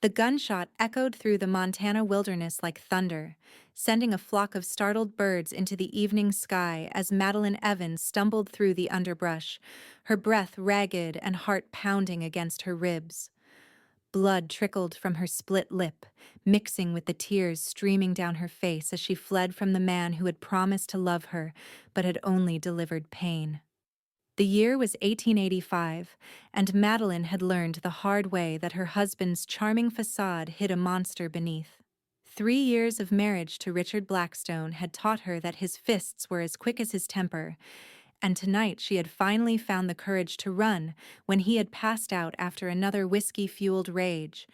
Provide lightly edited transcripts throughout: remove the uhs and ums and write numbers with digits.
The gunshot echoed through the Montana wilderness like thunder, sending a flock of startled birds into the evening sky as Madeline Evans stumbled through the underbrush, her breath ragged and heart pounding against her ribs. Blood trickled from her split lip, mixing with the tears streaming down her face as she fled from the man who had promised to love her but had only delivered pain. The year was 1885, and Madeline had learned the hard way that her husband's charming facade hid a monster beneath. 3 years of marriage to Richard Blackstone had taught her that his fists were as quick as his temper, and tonight she had finally found the courage to run when he had passed out after another whiskey-fueled rage.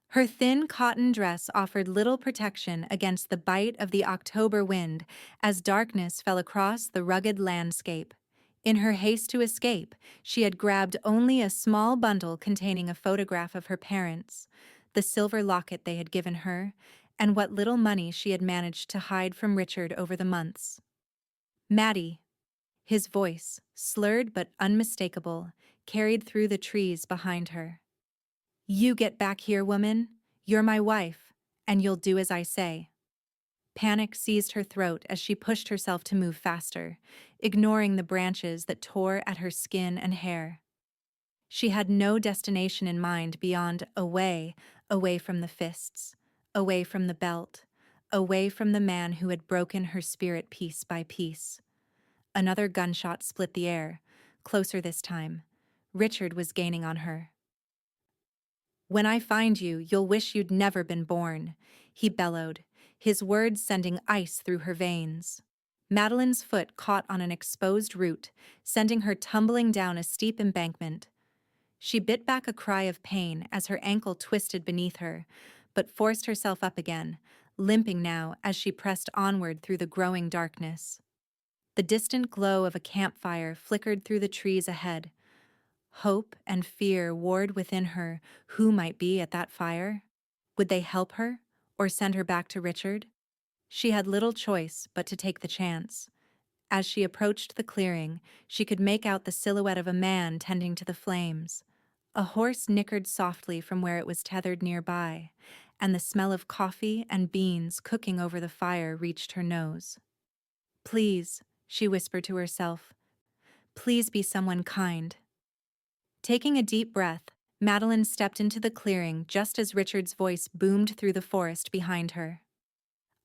Her thin cotton dress offered little protection against the bite of the October wind as darkness fell across the rugged landscape. In her haste to escape, she had grabbed only a small bundle containing a photograph of her parents, the silver locket they had given her, and what little money she had managed to hide from Richard over the months. Maddie. His voice, slurred but unmistakable, carried through the trees behind her. You get back here, woman. You're my wife, and you'll do as I say. Panic seized her throat as she pushed herself to move faster, ignoring the branches that tore at her skin and hair. She had no destination in mind beyond away from the fists, away from the belt, away from the man who had broken her spirit piece by piece. Another gunshot split the air, closer this time. Richard was gaining on her. When I find you, you'll wish you'd never been born, he bellowed, his words sending ice through her veins. Madeline's foot caught on an exposed root, sending her tumbling down a steep embankment. She bit back a cry of pain as her ankle twisted beneath her, but forced herself up again, limping now as she pressed onward through the growing darkness. The distant glow of a campfire flickered through the trees ahead. Hope and fear warred within her who might be at that fire. Would they help her, or send her back to Richard? She had little choice but to take the chance. As she approached the clearing, she could make out the silhouette of a man tending to the flames. A horse nickered softly from where it was tethered nearby, and the smell of coffee and beans cooking over the fire reached her nose. Please, she whispered to herself, please be someone kind. Taking a deep breath, Madeline stepped into the clearing just as Richard's voice boomed through the forest behind her.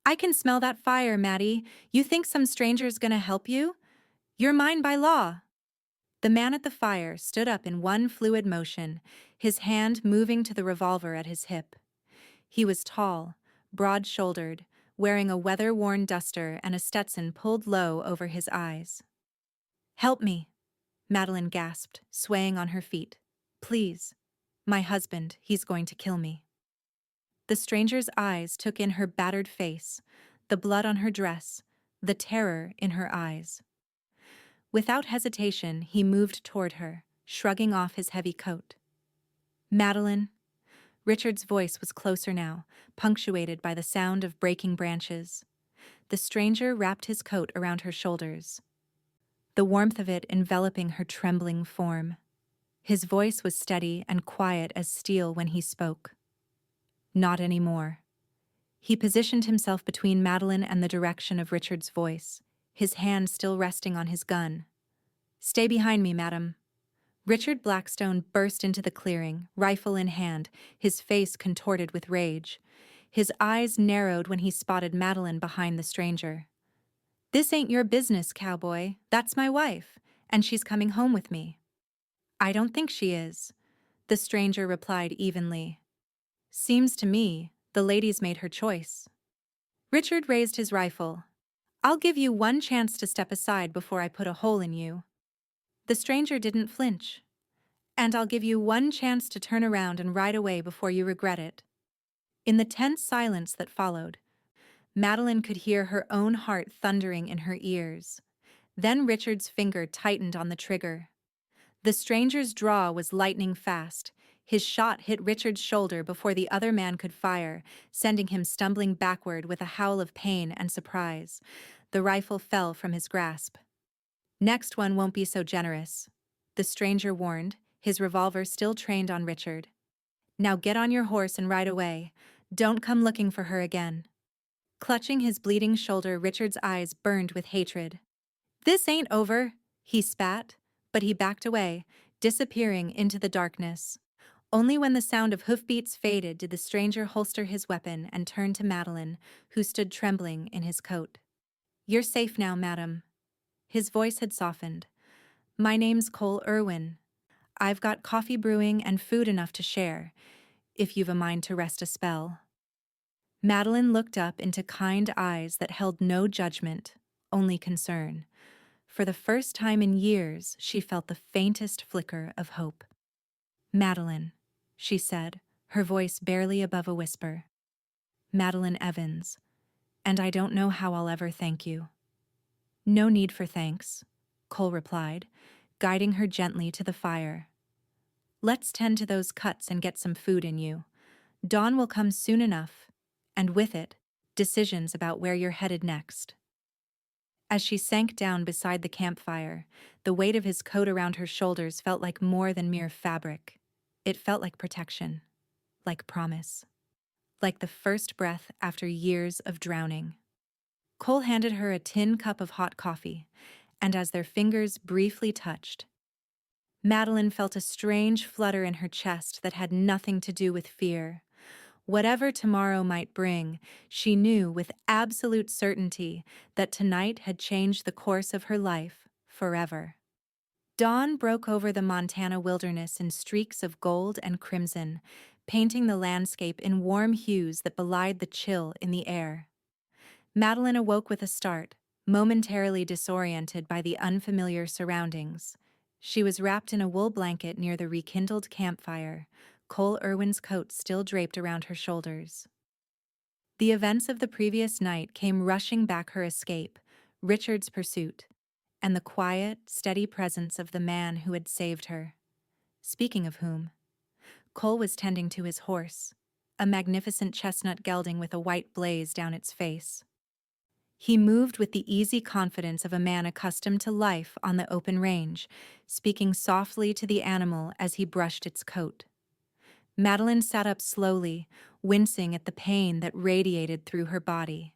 I can smell that fire, Maddie. You think some stranger's gonna help you? You're mine by law. The man at the fire stood up in one fluid motion, his hand moving to the revolver at his hip. He was tall, broad-shouldered, wearing a weather-worn duster and a Stetson pulled low over his eyes. Help me, Madeline gasped, swaying on her feet. Please. My husband, he's going to kill me. The stranger's eyes took in her battered face, the blood on her dress, the terror in her eyes. Without hesitation, he moved toward her, shrugging off his heavy coat. Madeline. Richard's voice was closer now, punctuated by the sound of breaking branches. The stranger wrapped his coat around her shoulders, the warmth of it enveloping her trembling form. His voice was steady and quiet as steel when he spoke. Not anymore. He positioned himself between Madeline and the direction of Richard's voice, his hand still resting on his gun. Stay behind me, madam. Richard Blackstone burst into the clearing, rifle in hand, his face contorted with rage. His eyes narrowed when he spotted Madeline behind the stranger. This ain't your business, cowboy. That's my wife, and she's coming home with me. I don't think she is, the stranger replied evenly. Seems to me the lady's made her choice. Richard raised his rifle. I'll give you one chance to step aside before I put a hole in you. The stranger didn't flinch. And I'll give you one chance to turn around and ride away before you regret it. In the tense silence that followed, Madeline could hear her own heart thundering in her ears. Then Richard's finger tightened on the trigger. The stranger's draw was lightning fast. His shot hit Richard's shoulder before the other man could fire, sending him stumbling backward with a howl of pain and surprise. The rifle fell from his grasp. Next one won't be so generous, the stranger warned, his revolver still trained on Richard. Now get on your horse and ride away. Don't come looking for her again." Clutching his bleeding shoulder, Richard's eyes burned with hatred. "This ain't over," he spat, but he backed away, disappearing into the darkness. Only when the sound of hoofbeats faded did the stranger holster his weapon and turn to Madeline, who stood trembling in his coat. "You're safe now, madam." His voice had softened. "My name's Cole Irwin. I've got coffee brewing and food enough to share, if you've a mind to rest a spell." Madeline looked up into kind eyes that held no judgment, only concern. For the first time in years, she felt the faintest flicker of hope. "Madeline," she said, her voice barely above a whisper. "Madeline Evans, and I don't know how I'll ever thank you." "No need for thanks," Cole replied, guiding her gently to the fire. "Let's tend to those cuts and get some food in you. Dawn will come soon enough, and with it, decisions about where you're headed next." As she sank down beside the campfire, the weight of his coat around her shoulders felt like more than mere fabric. It felt like protection, like promise, like the first breath after years of drowning. Cole handed her a tin cup of hot coffee, and as their fingers briefly touched, Madeline felt a strange flutter in her chest that had nothing to do with fear. Whatever tomorrow might bring, she knew with absolute certainty that tonight had changed the course of her life forever. Dawn broke over the Montana wilderness in streaks of gold and crimson, painting the landscape in warm hues that belied the chill in the air. Madeline awoke with a start, momentarily disoriented by the unfamiliar surroundings. She was wrapped in a wool blanket near the rekindled campfire, Cole Irwin's coat still draped around her shoulders. The events of the previous night came rushing back her escape, Richard's pursuit, and the quiet, steady presence of the man who had saved her. Speaking of whom, Cole was tending to his horse, a magnificent chestnut gelding with a white blaze down its face. He moved with the easy confidence of a man accustomed to life on the open range, speaking softly to the animal as he brushed its coat. Madeline sat up slowly, wincing at the pain that radiated through her body.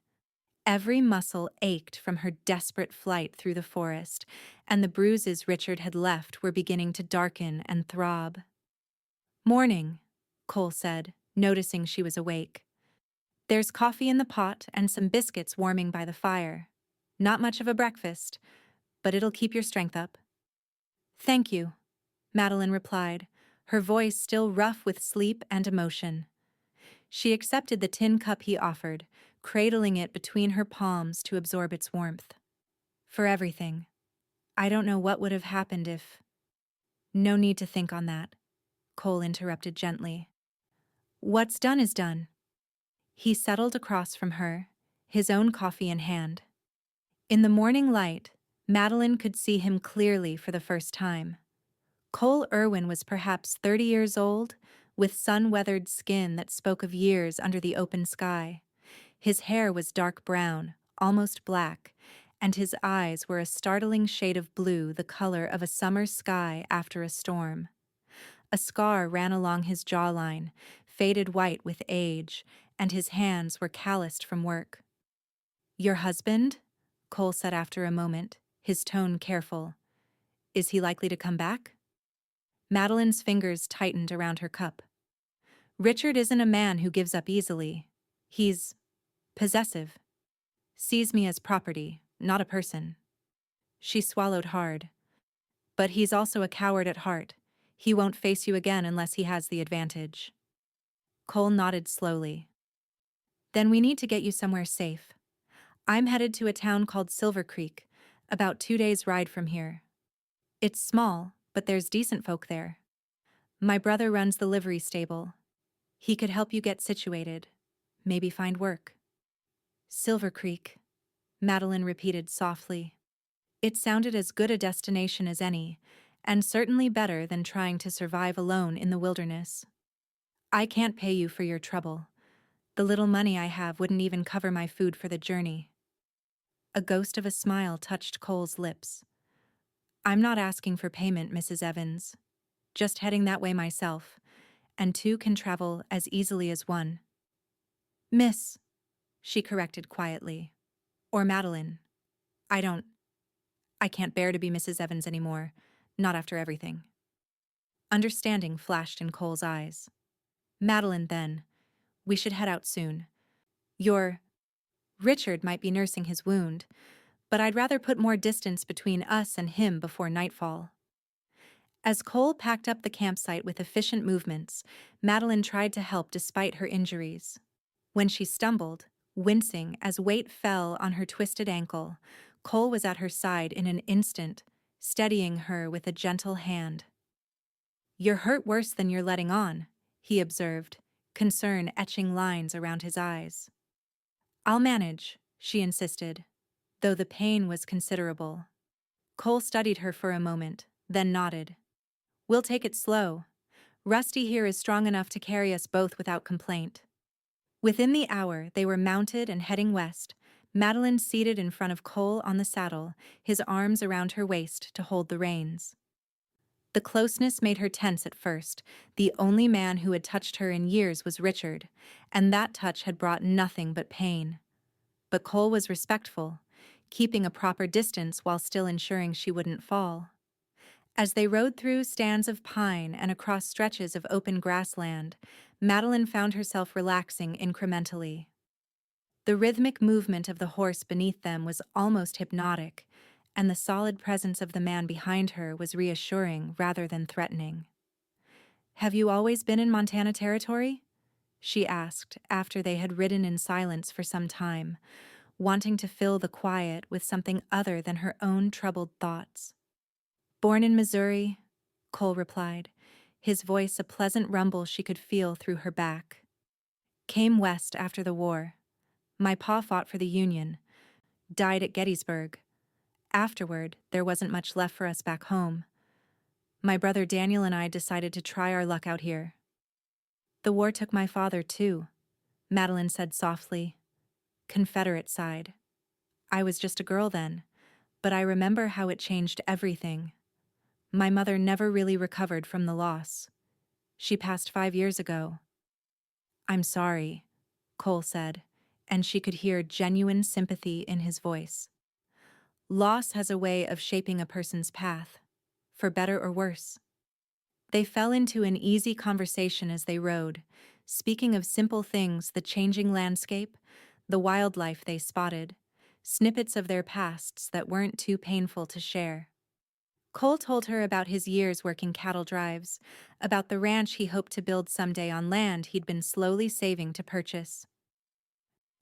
Every muscle ached from her desperate flight through the forest, and the bruises Richard had left were beginning to darken and throb. "Morning," Cole said, noticing she was awake. "There's coffee in the pot and some biscuits warming by the fire. Not much of a breakfast, but it'll keep your strength up." "Thank you," Madeline replied, her voice still rough with sleep and emotion. She accepted the tin cup he offered, cradling it between her palms to absorb its warmth. "For everything. I don't know what would have happened if—" "No need to think on that," Cole interrupted gently. "What's done is done." He settled across from her, his own coffee in hand. In the morning light, Madeline could see him clearly for the first time. Cole Irwin was perhaps 30 years old, with sun-weathered skin that spoke of years under the open sky. His hair was dark brown, almost black, and his eyes were a startling shade of blue, the color of a summer sky after a storm. A scar ran along his jawline, faded white with age, and his hands were calloused from work. "Your husband?" Cole said after a moment, his tone careful. "Is he likely to come back?" Madeline's fingers tightened around her cup. "Richard isn't a man who gives up easily. He's possessive. Sees me as property, not a person." She swallowed hard. "But he's also a coward at heart. He won't face you again unless he has the advantage." Cole nodded slowly. "Then we need to get you somewhere safe. I'm headed to a town called Silver Creek, about 2 days' ride from here. It's small, but there's decent folk there. My brother runs the livery stable. He could help you get situated, maybe find work." "Silver Creek," Madeline repeated softly. It sounded as good a destination as any, and certainly better than trying to survive alone in the wilderness. "I can't pay you for your trouble. The little money I have wouldn't even cover my food for the journey." A ghost of a smile touched Cole's lips. "I'm not asking for payment, Mrs. Evans. Just heading that way myself, and two can travel as easily as one. Miss, she corrected quietly. Or Madeline. I don't. I can't bear to be Mrs. Evans anymore. Not after everything. Understanding flashed in Cole's eyes. Madeline, then. We should head out soon. Your Richard might be nursing his wound, but I'd rather put more distance between us and him before nightfall. As Cole packed up the campsite with efficient movements, Madeline tried to help despite her injuries. When she stumbled, wincing as weight fell on her twisted ankle, Cole was at her side in an instant, steadying her with a gentle hand. "You're hurt worse than you're letting on," he observed, concern etching lines around his eyes. "I'll manage," she insisted, though the pain was considerable. Cole studied her for a moment, then nodded. "We'll take it slow. Rusty here is strong enough to carry us both without complaint." Within the hour, they were mounted and heading west, Madeline seated in front of Cole on the saddle, his arms around her waist to hold the reins. The closeness made her tense at first. The only man who had touched her in years was Richard, and that touch had brought nothing but pain. But Cole was respectful, keeping a proper distance while still ensuring she wouldn't fall. As they rode through stands of pine and across stretches of open grassland, Madeline found herself relaxing incrementally. The rhythmic movement of the horse beneath them was almost hypnotic, and the solid presence of the man behind her was reassuring rather than threatening. "Have you always been in Montana Territory?" she asked after they had ridden in silence for some time, wanting to fill the quiet with something other than her own troubled thoughts. "Born in Missouri," Cole replied, his voice a pleasant rumble she could feel through her back. "Came west after the war. My pa fought for the Union, died at Gettysburg. Afterward, there wasn't much left for us back home. My brother Daniel and I decided to try our luck out here." "The war took my father, too," Madeline said softly. "Confederate side. I was just a girl then, but I remember how it changed everything. My mother never really recovered from the loss. She passed 5 years ago." "I'm sorry," Cole said, and she could hear genuine sympathy in his voice. Loss has a way of shaping a person's path, for better or worse. They fell into an easy conversation as they rode, speaking of simple things: the changing landscape, the wildlife they spotted, snippets of their pasts that weren't too painful to share. Cole told her about his years working cattle drives, about the ranch he hoped to build someday on land he'd been slowly saving to purchase.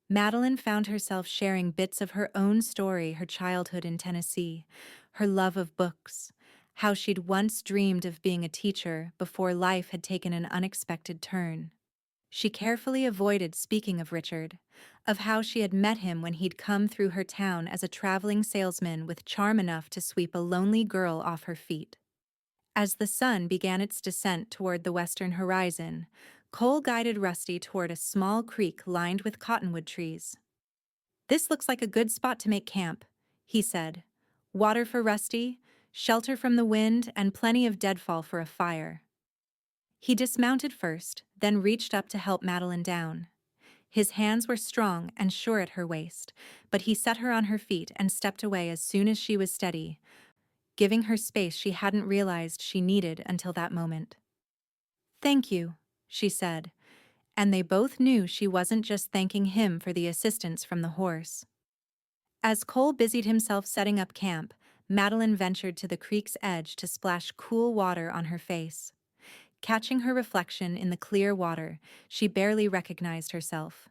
Madeline found herself sharing bits of her own story: her childhood in Tennessee, her love of books, how she'd once dreamed of being a teacher before life had taken an unexpected turn. She carefully avoided speaking of Richard, of how she had met him when he'd come through her town as a traveling salesman with charm enough to sweep a lonely girl off her feet. As the sun began its descent toward the western horizon, Cole guided Rusty toward a small creek lined with cottonwood trees. "This looks like a good spot to make camp," he said. "Water for Rusty, shelter from the wind, and plenty of deadfall for a fire." He dismounted first, then reached up to help Madeline down. His hands were strong and sure at her waist, but he set her on her feet and stepped away as soon as she was steady, giving her space she hadn't realized she needed until that moment. "Thank you," she said, and they both knew she wasn't just thanking him for the assistance from the horse. As Cole busied himself setting up camp, Madeline ventured to the creek's edge to splash cool water on her face. Catching her reflection in the clear water, she barely recognized herself.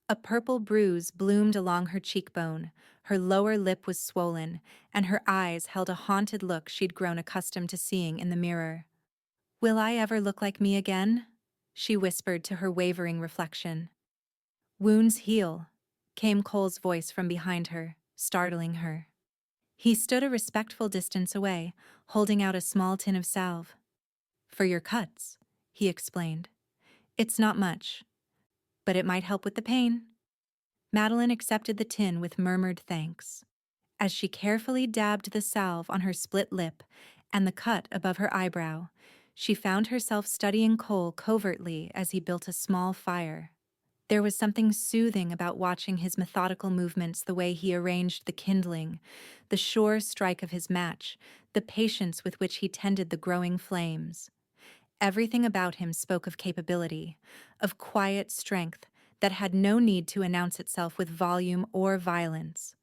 A purple bruise bloomed along her cheekbone, her lower lip was swollen, and her eyes held a haunted look she'd grown accustomed to seeing in the mirror. "Will I ever look like me again?" she whispered to her wavering reflection. "Wounds heal," came Cole's voice from behind her, startling her. He stood a respectful distance away, holding out a small tin of salve. "For your cuts," he explained. "It's not much, but it might help with the pain." Madeline accepted the tin with murmured thanks. As she carefully dabbed the salve on her split lip and the cut above her eyebrow, She found herself studying Cole covertly as he built a small fire. There was something soothing about watching his methodical movements, the way he arranged the kindling, the sure strike of his match, the patience with which he tended the growing flames. Everything about him spoke of capability, of quiet strength that had no need to announce itself with volume or violence.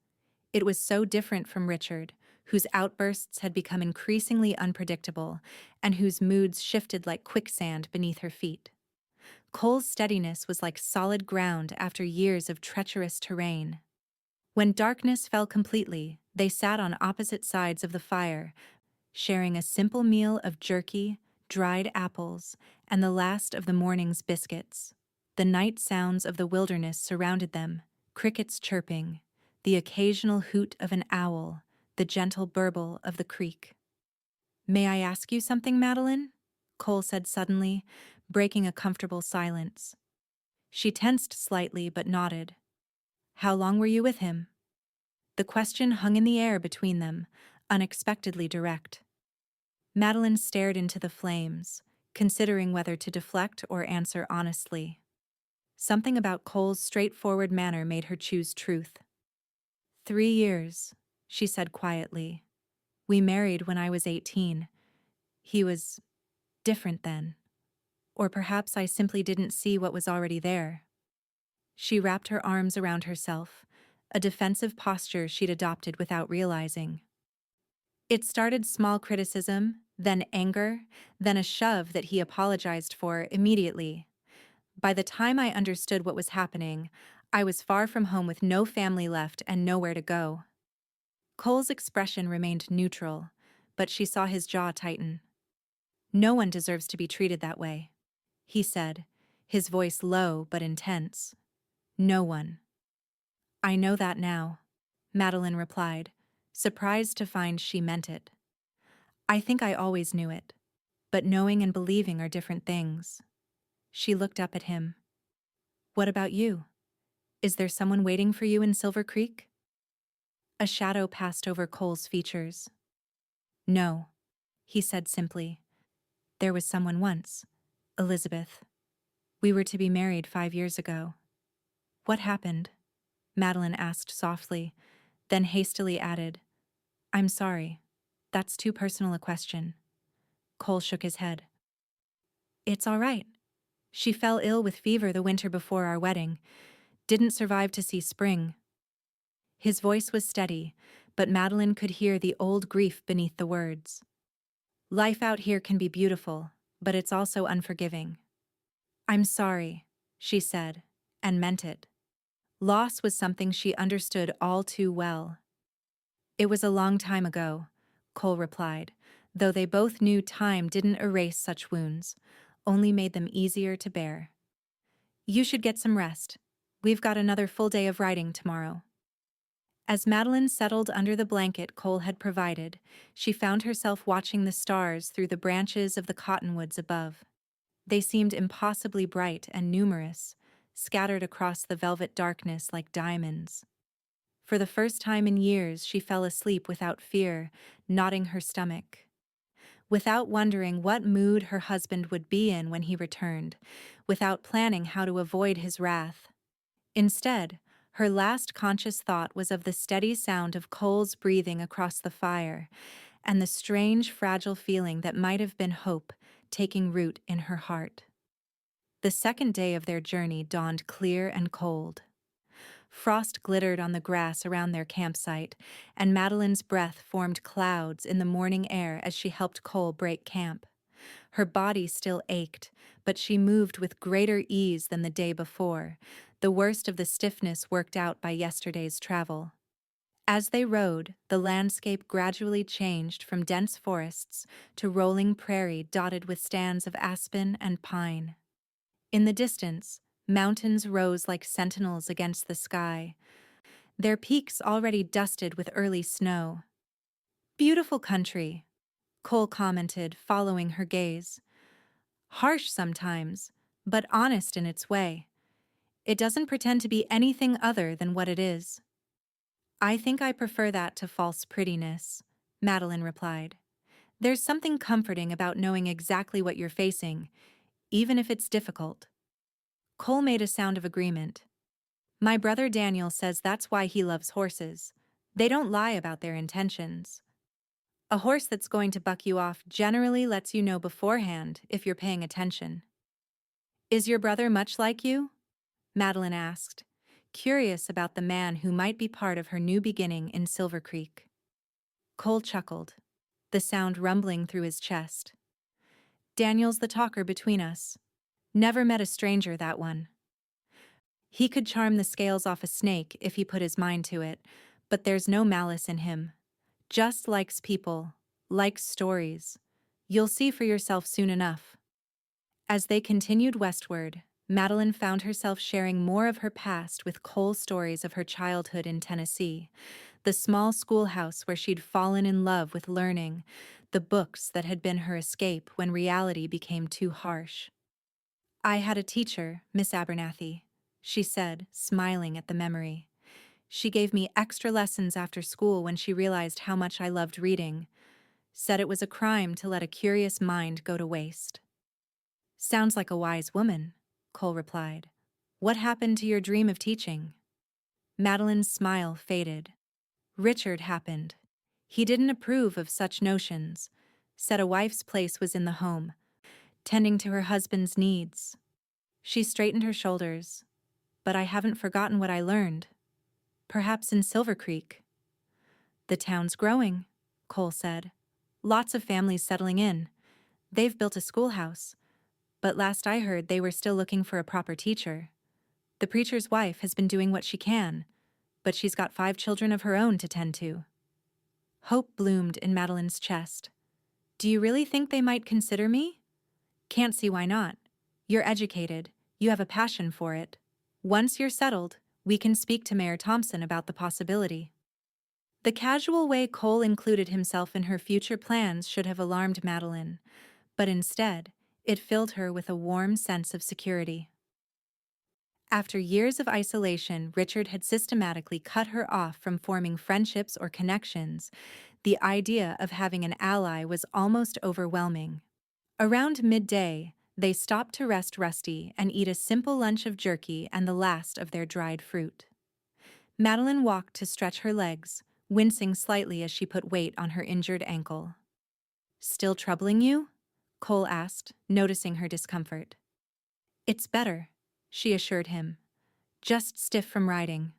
It was so different from Richard, whose outbursts had become increasingly unpredictable and whose moods shifted like quicksand beneath her feet. Cole's steadiness was like solid ground after years of treacherous terrain. When darkness fell completely, they sat on opposite sides of the fire, sharing a simple meal of jerky, dried apples, and the last of the morning's biscuits. The night sounds of the wilderness surrounded them, crickets chirping, the occasional hoot of an owl, the gentle burble of the creek. "May I ask you something, Madeline?" Cole said suddenly, breaking a comfortable silence. She tensed slightly but nodded. "How long were you with him?" The question hung in the air between them, unexpectedly direct. Madeline stared into the flames, considering whether to deflect or answer honestly. Something about Cole's straightforward manner made her choose truth. 3 years, she said quietly. We married when I was 18. He was different then. Or perhaps I simply didn't see what was already there. She wrapped her arms around herself, a defensive posture she'd adopted without realizing. It started small criticism, then anger, then a shove that he apologized for immediately. By the time I understood what was happening, I was far from home with no family left and nowhere to go. Cole's expression remained neutral, but she saw his jaw tighten. "No one deserves to be treated that way," he said, his voice low but intense. "No one." "I know that now," Madeline replied, surprised to find she meant it. "I think I always knew it, but knowing and believing are different things." She looked up at him. "What about you? Is there someone waiting for you in Silver Creek?" A shadow passed over Cole's features. "No," he said simply. "There was someone once, Elizabeth. We were to be married 5 years ago." "What happened?" Madeline asked softly, then hastily added, "I'm sorry. That's too personal a question." Cole shook his head. "It's all right. She fell ill with fever the winter before our wedding. Didn't survive to see spring." His voice was steady, but Madeline could hear the old grief beneath the words. "Life out here can be beautiful, but it's also unforgiving." "I'm sorry," she said, and meant it. Loss was something she understood all too well. "It was a long time ago," Cole replied, though they both knew time didn't erase such wounds, only made them easier to bear. "You should get some rest. We've got another full day of writing tomorrow." As Madeline settled under the blanket Cole had provided, she found herself watching the stars through the branches of the cottonwoods above. They seemed impossibly bright and numerous, scattered across the velvet darkness like diamonds. For the first time in years, she fell asleep without fear, knotting her stomach. Without wondering what mood her husband would be in when he returned, without planning how to avoid his wrath. Instead, her last conscious thought was of the steady sound of Cole's breathing across the fire, and the strange, fragile feeling that might have been hope taking root in her heart. The second day of their journey dawned clear and cold. Frost glittered on the grass around their campsite, and Madeline's breath formed clouds in the morning air as she helped Cole break camp. Her body still ached, but she moved with greater ease than the day before, the worst of the stiffness worked out by yesterday's travel. As they rode, the landscape gradually changed from dense forests to rolling prairie dotted with stands of aspen and pine. In the distance, mountains rose like sentinels against the sky, their peaks already dusted with early snow. "Beautiful country," Cole commented, following her gaze. "Harsh sometimes, but honest in its way. It doesn't pretend to be anything other than what it is." "I think I prefer that to false prettiness," Madeline replied. There's something comforting about knowing exactly what you're facing, even if it's difficult. Cole made a sound of agreement. My brother Daniel says that's why he loves horses. They don't lie about their intentions. A horse that's going to buck you off generally lets you know beforehand if you're paying attention. Is your brother much like you? Madeline asked, curious about the man who might be part of her new beginning in Silver Creek. Cole chuckled, the sound rumbling through his chest. Daniel's the talker between us. Never met a stranger, that one. He could charm the scales off a snake if he put his mind to it, but there's no malice in him. Just likes people, likes stories. You'll see for yourself soon enough. As they continued westward, Madeline found herself sharing more of her past with Cole's stories of her childhood in Tennessee, the small schoolhouse where she'd fallen in love with learning, the books that had been her escape when reality became too harsh. I had a teacher, Miss Abernathy, she said, smiling at the memory. She gave me extra lessons after school when she realized how much I loved reading. Said it was a crime to let a curious mind go to waste. Sounds like a wise woman, Cole replied. What happened to your dream of teaching? Madeline's smile faded. Richard happened. He didn't approve of such notions. Said a wife's place was in the home, tending to her husband's needs. She straightened her shoulders. But I haven't forgotten what I learned. Perhaps in Silver Creek. The town's growing, Cole said. Lots of families settling in. They've built a schoolhouse. But last I heard they were still looking for a proper teacher. The preacher's wife has been doing what she can, but she's got 5 children of her own to tend to. Hope bloomed in Madeline's chest. Do you really think they might consider me? Can't see why not. You're educated. You have a passion for it. Once you're settled, we can speak to Mayor Thompson about the possibility. The casual way Cole included himself in her future plans should have alarmed Madeline, but instead, it filled her with a warm sense of security. After years of isolation, Richard had systematically cut her off from forming friendships or connections. The idea of having an ally was almost overwhelming. Around midday, they stopped to rest Rusty and eat a simple lunch of jerky and the last of their dried fruit. Madeline walked to stretch her legs, wincing slightly as she put weight on her injured ankle. Still troubling you? Cole asked, noticing her discomfort. It's better, she assured him. Just stiff from riding.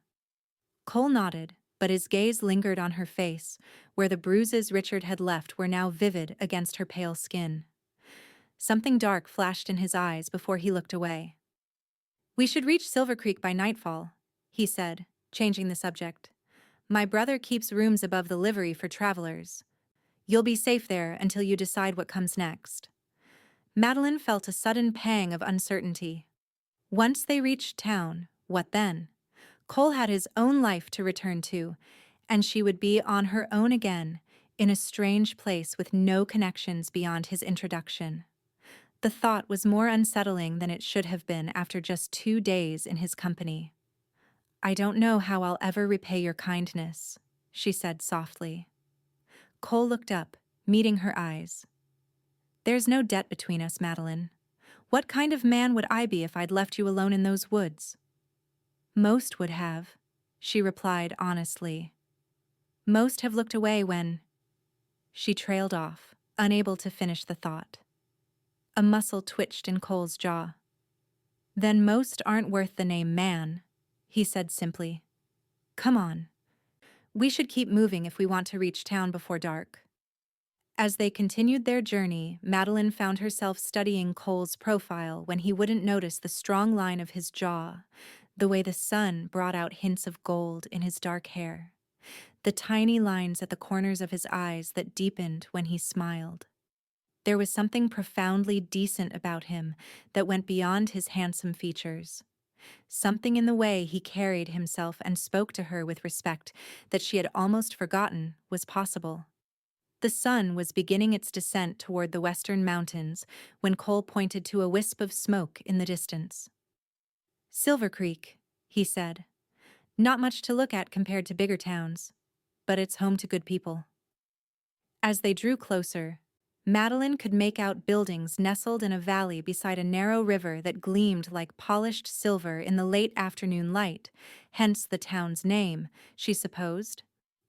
Cole nodded, but his gaze lingered on her face, where the bruises Richard had left were now vivid against her pale skin. Something dark flashed in his eyes before he looked away. We should reach Silver Creek by nightfall, he said, changing the subject. My brother keeps rooms above the livery for travelers. You'll be safe there until you decide what comes next. Madeline felt a sudden pang of uncertainty. Once they reached town, what then? Cole had his own life to return to, and she would be on her own again, in a strange place with no connections beyond his introduction. The thought was more unsettling than it should have been after just 2 days in his company. I don't know how I'll ever repay your kindness, she said softly. Cole looked up, meeting her eyes. There's no debt between us, Madeline. What kind of man would I be if I'd left you alone in those woods? Most would have, she replied honestly. Most have looked away when... She trailed off, unable to finish the thought. A muscle twitched in Cole's jaw. Then most aren't worth the name man, he said simply. Come on. We should keep moving if we want to reach town before dark. As they continued their journey, Madeline found herself studying Cole's profile when he wouldn't notice the strong line of his jaw, the way the sun brought out hints of gold in his dark hair, the tiny lines at the corners of his eyes that deepened when he smiled. There was something profoundly decent about him that went beyond his handsome features. Something in the way he carried himself and spoke to her with respect that she had almost forgotten was possible. The sun was beginning its descent toward the western mountains when Cole pointed to a wisp of smoke in the distance. Silver Creek, he said. Not much to look at compared to bigger towns, but it's home to good people. As they drew closer, Madeline could make out buildings nestled in a valley beside a narrow river that gleamed like polished silver in the late afternoon light, hence the town's name, she supposed.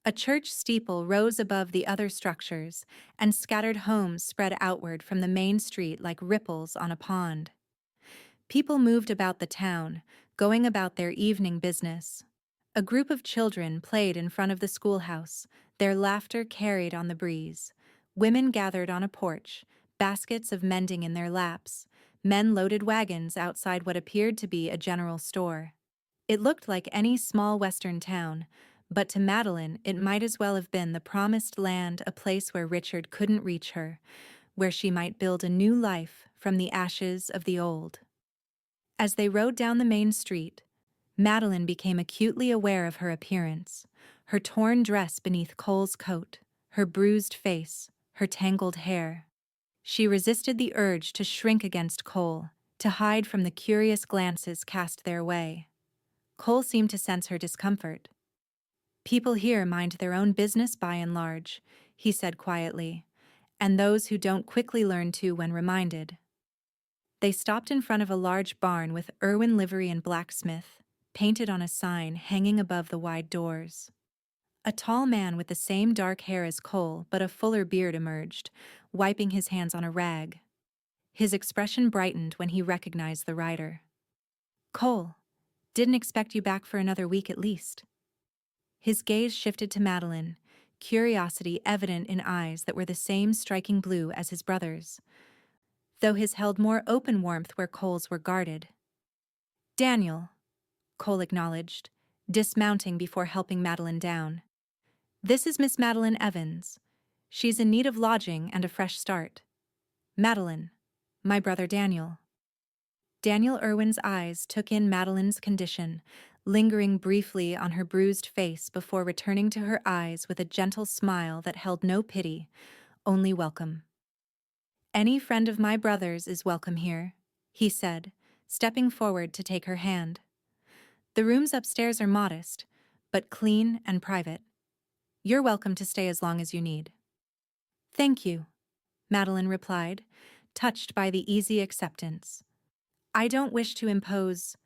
A church steeple rose above the other structures, and scattered homes spread outward from the main street like ripples on a pond. People moved about the town, going about their evening business. A group of children played in front of the schoolhouse, their laughter carried on the breeze. Women gathered on a porch, baskets of mending in their laps. Men loaded wagons outside what appeared to be a general store. It looked like any small western town, but to Madeline it might as well have been the promised land, a place where Richard couldn't reach her, where she might build a new life from the ashes of the old. As they rode down the main street, Madeline became acutely aware of her appearance, her torn dress beneath Cole's coat, her bruised face, her tangled hair. She resisted the urge to shrink against Cole, to hide from the curious glances cast their way. Cole seemed to sense her discomfort. "People here mind their own business by and large," he said quietly, "and those who don't quickly learn to when reminded." They stopped in front of a large barn with Irwin livery and blacksmith, painted on a sign hanging above the wide doors. A tall man with the same dark hair as Cole but a fuller beard emerged, wiping his hands on a rag. His expression brightened when he recognized the rider. "Cole, didn't expect you back for another week at least." His gaze shifted to Madeline, curiosity evident in eyes that were the same striking blue as his brother's, though his held more open warmth where Cole's were guarded. "Daniel," Cole acknowledged, dismounting before helping Madeline down. "This is Miss Madeline Evans. She's in need of lodging and a fresh start. Madeline, my brother Daniel." Daniel Irwin's eyes took in Madeline's condition, lingering briefly on her bruised face before returning to her eyes with a gentle smile that held no pity, only welcome. "Any friend of my brother's is welcome here," he said, stepping forward to take her hand. "The rooms upstairs are modest, but clean and private. You're welcome to stay as long as you need." "Thank you," Madeline replied, touched by the easy acceptance. "I don't wish to impose—"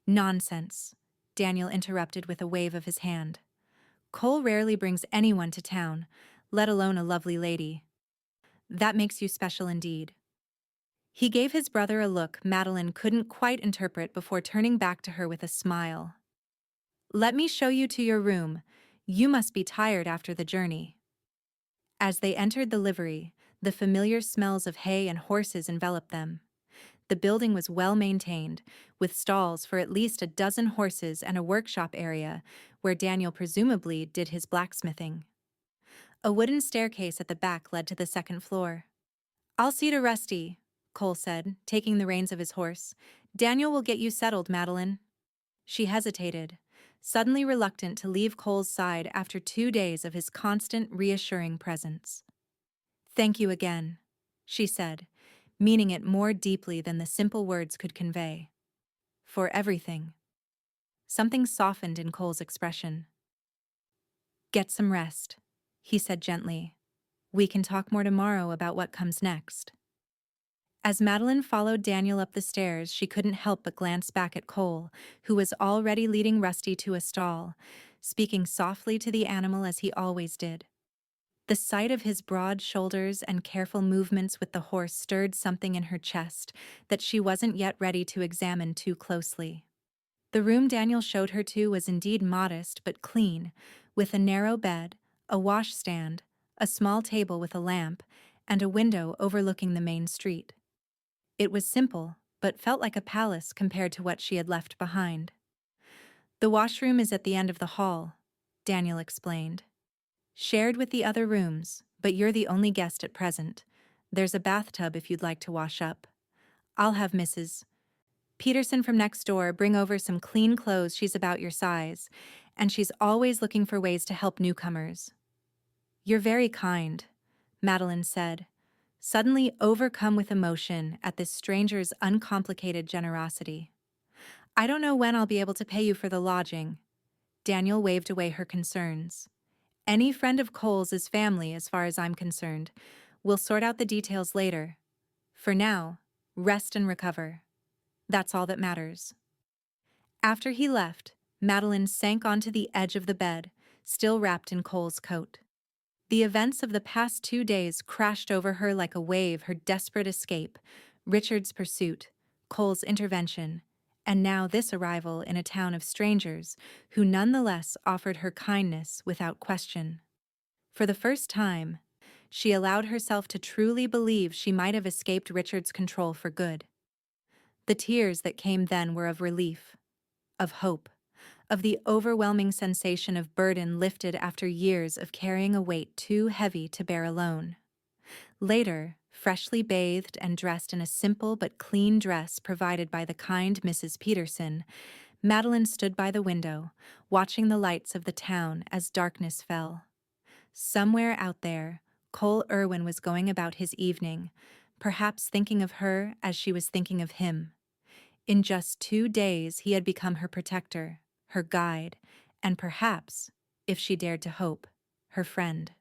"Nonsense," Daniel interrupted with a wave of his hand. "Cole rarely brings anyone to town, let alone a lovely lady. That makes you special indeed." He gave his brother a look Madeline couldn't quite interpret before turning back to her with a smile. "Let me show you to your room. You must be tired after the journey." As they entered the livery, the familiar smells of hay and horses enveloped them. The building was well maintained, with stalls for at least a dozen horses and a workshop area where Daniel presumably did his blacksmithing. A wooden staircase at the back led to the second floor. "I'll see to Rusty," Cole said, taking the reins of his horse. "Daniel will get you settled, Madeline." She hesitated, suddenly reluctant to leave Cole's side after 2 days of his constant, reassuring presence. "Thank you again," she said, meaning it more deeply than the simple words could convey. "For everything." Something softened in Cole's expression. "Get some rest," he said gently. "We can talk more tomorrow about what comes next." As Madeline followed Daniel up the stairs, she couldn't help but glance back at Cole, who was already leading Rusty to a stall, speaking softly to the animal as he always did. The sight of his broad shoulders and careful movements with the horse stirred something in her chest that she wasn't yet ready to examine too closely. The room Daniel showed her to was indeed modest but clean, with a narrow bed, a washstand, a small table with a lamp, and a window overlooking the main street. It was simple, but felt like a palace compared to what she had left behind. "The washroom is at the end of the hall," Daniel explained. "Shared with the other rooms, but you're the only guest at present. There's a bathtub if you'd like to wash up. I'll have Mrs. Peterson from next door bring over some clean clothes. She's about your size, and she's always looking for ways to help newcomers." "You're very kind," Madeline said, suddenly overcome with emotion at this stranger's uncomplicated generosity. "I don't know when I'll be able to pay you for the lodging." Daniel waved away her concerns. "Any friend of Cole's is family as far as I'm concerned. We'll sort out the details later. For now, rest and recover. That's all that matters." After he left, Madeline sank onto the edge of the bed, still wrapped in Cole's coat. The events of the past 2 days crashed over her like a wave: her desperate escape, Richard's pursuit, Cole's intervention, and now this arrival in a town of strangers who nonetheless offered her kindness without question. For the first time, she allowed herself to truly believe she might have escaped Richard's control for good. The tears that came then were of relief, of hope, of the overwhelming sensation of burden lifted after years of carrying a weight too heavy to bear alone. Later, freshly bathed and dressed in a simple but clean dress provided by the kind Mrs. Peterson, Madeline stood by the window, watching the lights of the town as darkness fell. Somewhere out there, Cole Irwin was going about his evening, perhaps thinking of her as she was thinking of him. In just 2 days, he had become her protector, her guide, and perhaps, if she dared to hope, her friend.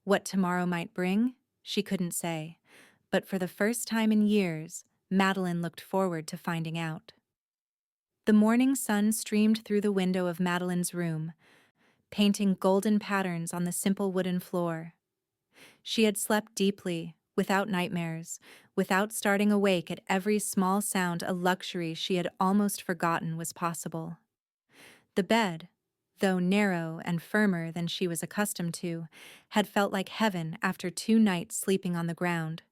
What tomorrow might bring, she couldn't say, but for the first time in years, Madeline looked forward to finding out. The morning sun streamed through the window of Madeline's room, painting golden patterns on the simple wooden floor. She had slept deeply, without nightmares, without starting awake at every small sound, a luxury she had almost forgotten was possible. The bed, though narrow and firmer than she was accustomed to, had felt like heaven after 2 nights sleeping on the ground.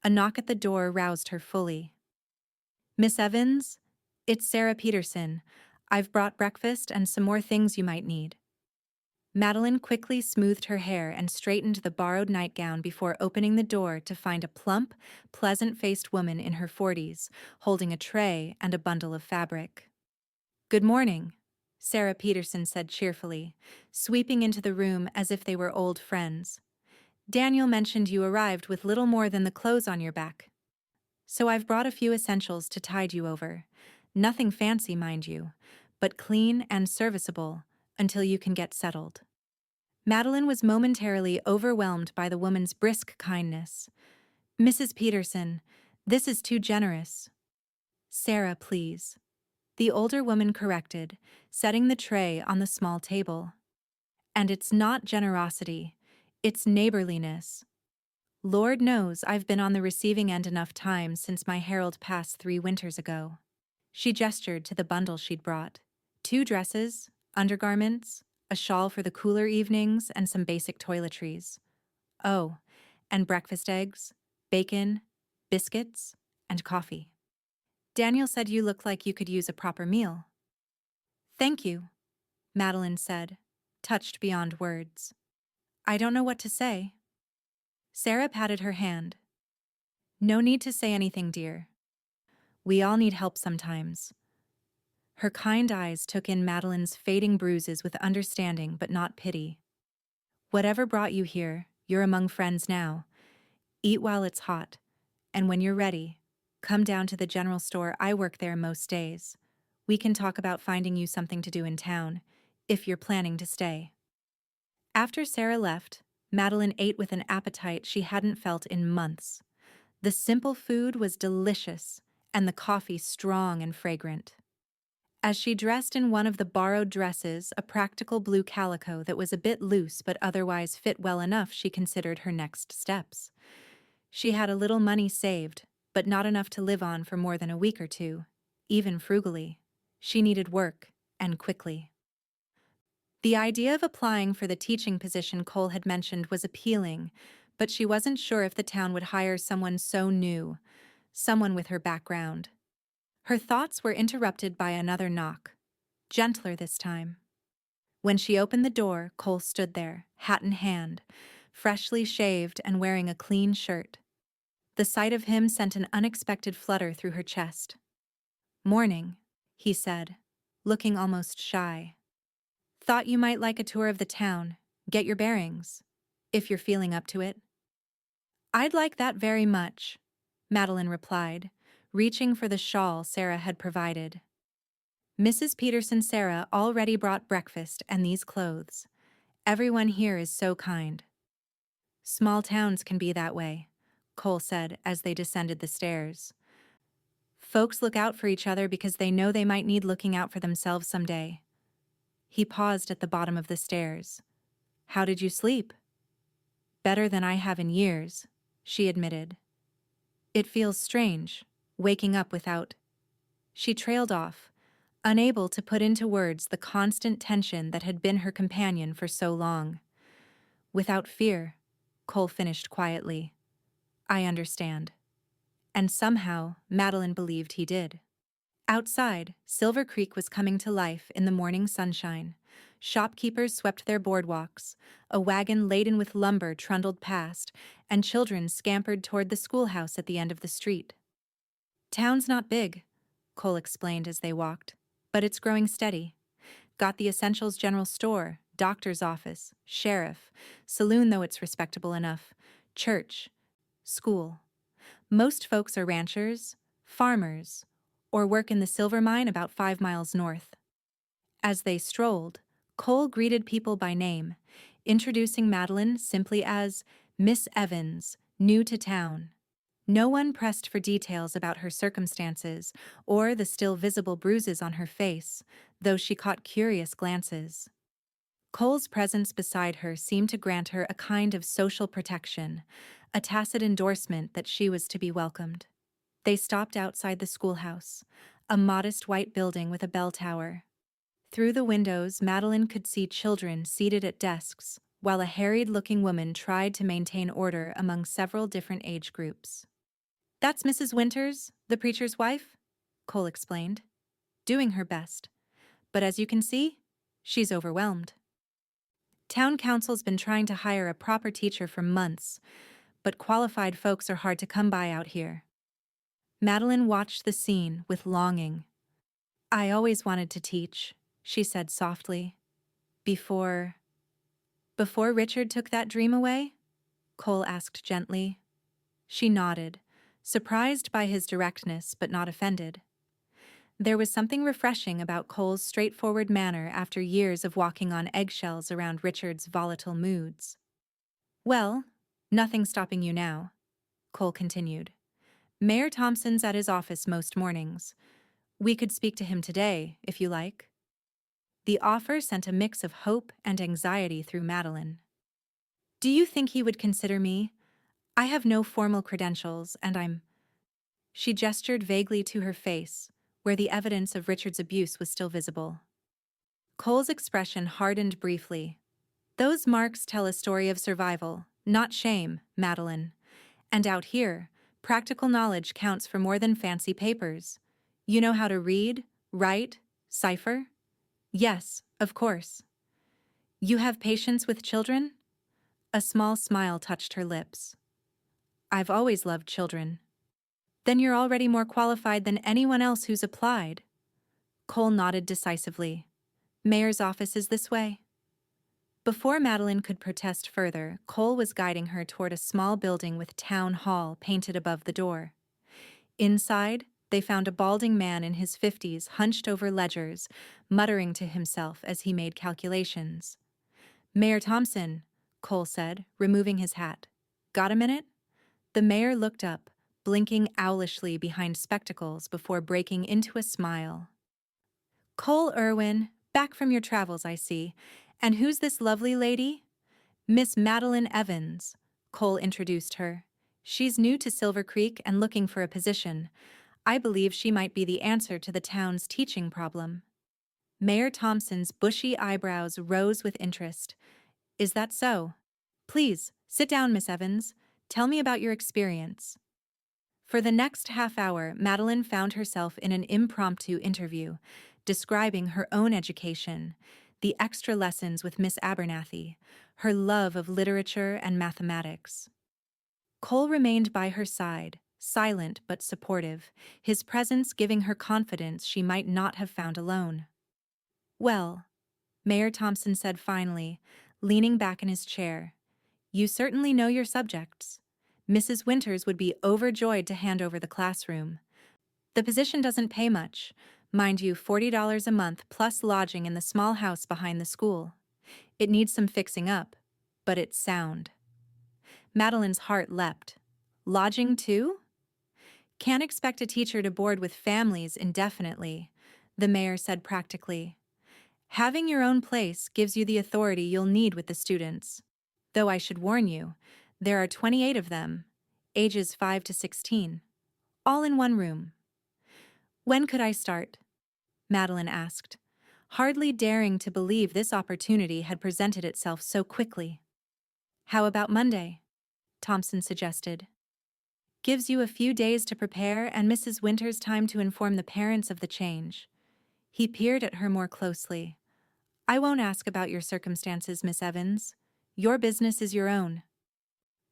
A knock at the door roused her fully. "Miss Evans? It's Sarah Peterson. I've brought breakfast and some more things you might need." Madeline quickly smoothed her hair and straightened the borrowed nightgown before opening the door to find a plump, pleasant-faced woman in her 40s, holding a tray and a bundle of fabric. "Good morning," Sarah Peterson said cheerfully, sweeping into the room as if they were old friends. "Daniel mentioned you arrived with little more than the clothes on your back. So I've brought a few essentials to tide you over. Nothing fancy, mind you, but clean and serviceable until you can get settled." Madeline was momentarily overwhelmed by the woman's brisk kindness. "Mrs. Peterson, this is too generous." "Sarah, please," the older woman corrected, setting the tray on the small table. "And it's not generosity, it's neighborliness. Lord knows I've been on the receiving end enough times since my Harold passed 3 winters ago." She gestured to the bundle she'd brought. 2 dresses, undergarments, a shawl for the cooler evenings, and some basic toiletries. Oh, and breakfast eggs, bacon, biscuits, and coffee. "Daniel said you look like you could use a proper meal." "Thank you," Madeline said, touched beyond words. "I don't know what to say." Sarah patted her hand. "No need to say anything, dear. We all need help sometimes." Her kind eyes took in Madeline's fading bruises with understanding but not pity. "Whatever brought you here, you're among friends now. Eat while it's hot, and when you're ready, come down to the general store. I work there most days. We can talk about finding you something to do in town, if you're planning to stay." After Sarah left, Madeline ate with an appetite she hadn't felt in months. The simple food was delicious, and the coffee strong and fragrant. As she dressed in one of the borrowed dresses, a practical blue calico that was a bit loose but otherwise fit well enough, she considered her next steps. She had a little money saved, but not enough to live on for more than a week or two, even frugally. She needed work, and quickly. The idea of applying for the teaching position Cole had mentioned was appealing, but she wasn't sure if the town would hire someone so new, someone with her background. Her thoughts were interrupted by another knock, gentler this time. When she opened the door, Cole stood there, hat in hand, freshly shaved and wearing a clean shirt. The sight of him sent an unexpected flutter through her chest. "Morning," he said, looking almost shy. "Thought you might like a tour of the town, get your bearings, if you're feeling up to it." "I'd like that very much," Madeline replied, reaching for the shawl Sarah had provided. "Mrs. Peterson Sarah already brought breakfast and these clothes. Everyone here is so kind." Small towns can be that way, Cole said as they descended the stairs. Folks look out for each other because they know they might need looking out for themselves someday. He paused at the bottom of the stairs. How did you sleep? Better than I have in years, she admitted. It feels strange, waking up without. She trailed off, unable to put into words the constant tension that had been her companion for so long. Without fear, Cole finished quietly. I understand. And somehow, Madeline believed he did. Outside, Silver Creek was coming to life in the morning sunshine. Shopkeepers swept their boardwalks, a wagon laden with lumber trundled past, and children scampered toward the schoolhouse at the end of the street. Town's not big, Cole explained as they walked, but it's growing steady. Got the essentials general store, doctor's office, sheriff, saloon though it's respectable enough, church, school. Most folks are ranchers, farmers, or work in the silver mine about 5 miles north. As they strolled, Cole greeted people by name, introducing Madeline simply as Miss Evans, new to town. No one pressed for details about her circumstances or the still visible bruises on her face, though she caught curious glances. Cole's presence beside her seemed to grant her a kind of social protection, a tacit endorsement that she was to be welcomed. They stopped outside the schoolhouse, a modest white building with a bell tower. Through the windows, Madeline could see children seated at desks, while a harried-looking woman tried to maintain order among several different age groups. That's Mrs. Winters, the preacher's wife, Cole explained, doing her best. But as you can see, she's overwhelmed. Town council's been trying to hire a proper teacher for months, but qualified folks are hard to come by out here. Madeline watched the scene with longing. I always wanted to teach, she said softly. Before Richard took that dream away? Cole asked gently. She nodded, surprised by his directness but not offended. There was something refreshing about Cole's straightforward manner after years of walking on eggshells around Richard's volatile moods. Well, nothing's stopping you now, Cole continued. Mayor Thompson's at his office most mornings. We could speak to him today, if you like. The offer sent a mix of hope and anxiety through Madeline. Do you think he would consider me? I have no formal credentials, and I'm... She gestured vaguely to her face, where the evidence of Richard's abuse was still visible. Cole's expression hardened briefly. Those marks tell a story of survival, not shame, Madeline. And out here, practical knowledge counts for more than fancy papers. You know how to read, write, cipher? Yes, of course. You have patience with children? A small smile touched her lips. I've always loved children. Then you're already more qualified than anyone else who's applied. Cole nodded decisively. Mayor's office is this way. Before Madeline could protest further, Cole was guiding her toward a small building with town hall painted above the door. Inside, they found a balding man in his 50s hunched over ledgers, muttering to himself as he made calculations. Mayor Thompson, Cole said, removing his hat. Got a minute? The mayor looked up, blinking owlishly behind spectacles before breaking into a smile. Cole Irwin, back from your travels, I see. And who's this lovely lady? Miss Madeline Evans, Cole introduced her. She's new to Silver Creek and looking for a position. I believe she might be the answer to the town's teaching problem. Mayor Thompson's bushy eyebrows rose with interest. Is that so? Please, sit down, Miss Evans. Tell me about your experience. For the next half hour, Madeline found herself in an impromptu interview, describing her own education, the extra lessons with Miss Abernathy, her love of literature and mathematics. Cole remained by her side, silent but supportive, his presence giving her confidence she might not have found alone. Well, Mayor Thompson said finally, leaning back in his chair, you certainly know your subjects. Mrs. Winters would be overjoyed to hand over the classroom. The position doesn't pay much, mind you, $40 a month plus lodging in the small house behind the school. It needs some fixing up, but it's sound. Madeline's heart leapt. Lodging too? Can't expect a teacher to board with families indefinitely, the mayor said practically. Having your own place gives you the authority you'll need with the students. Though I should warn you, there are 28 of them, ages 5 to 16, all in one room. When could I start? Madeline asked, hardly daring to believe this opportunity had presented itself so quickly. How about Monday? Thompson suggested. Gives you a few days to prepare and Mrs. Winters time to inform the parents of the change. He peered at her more closely. I won't ask about your circumstances, Miss Evans. Your business is your own.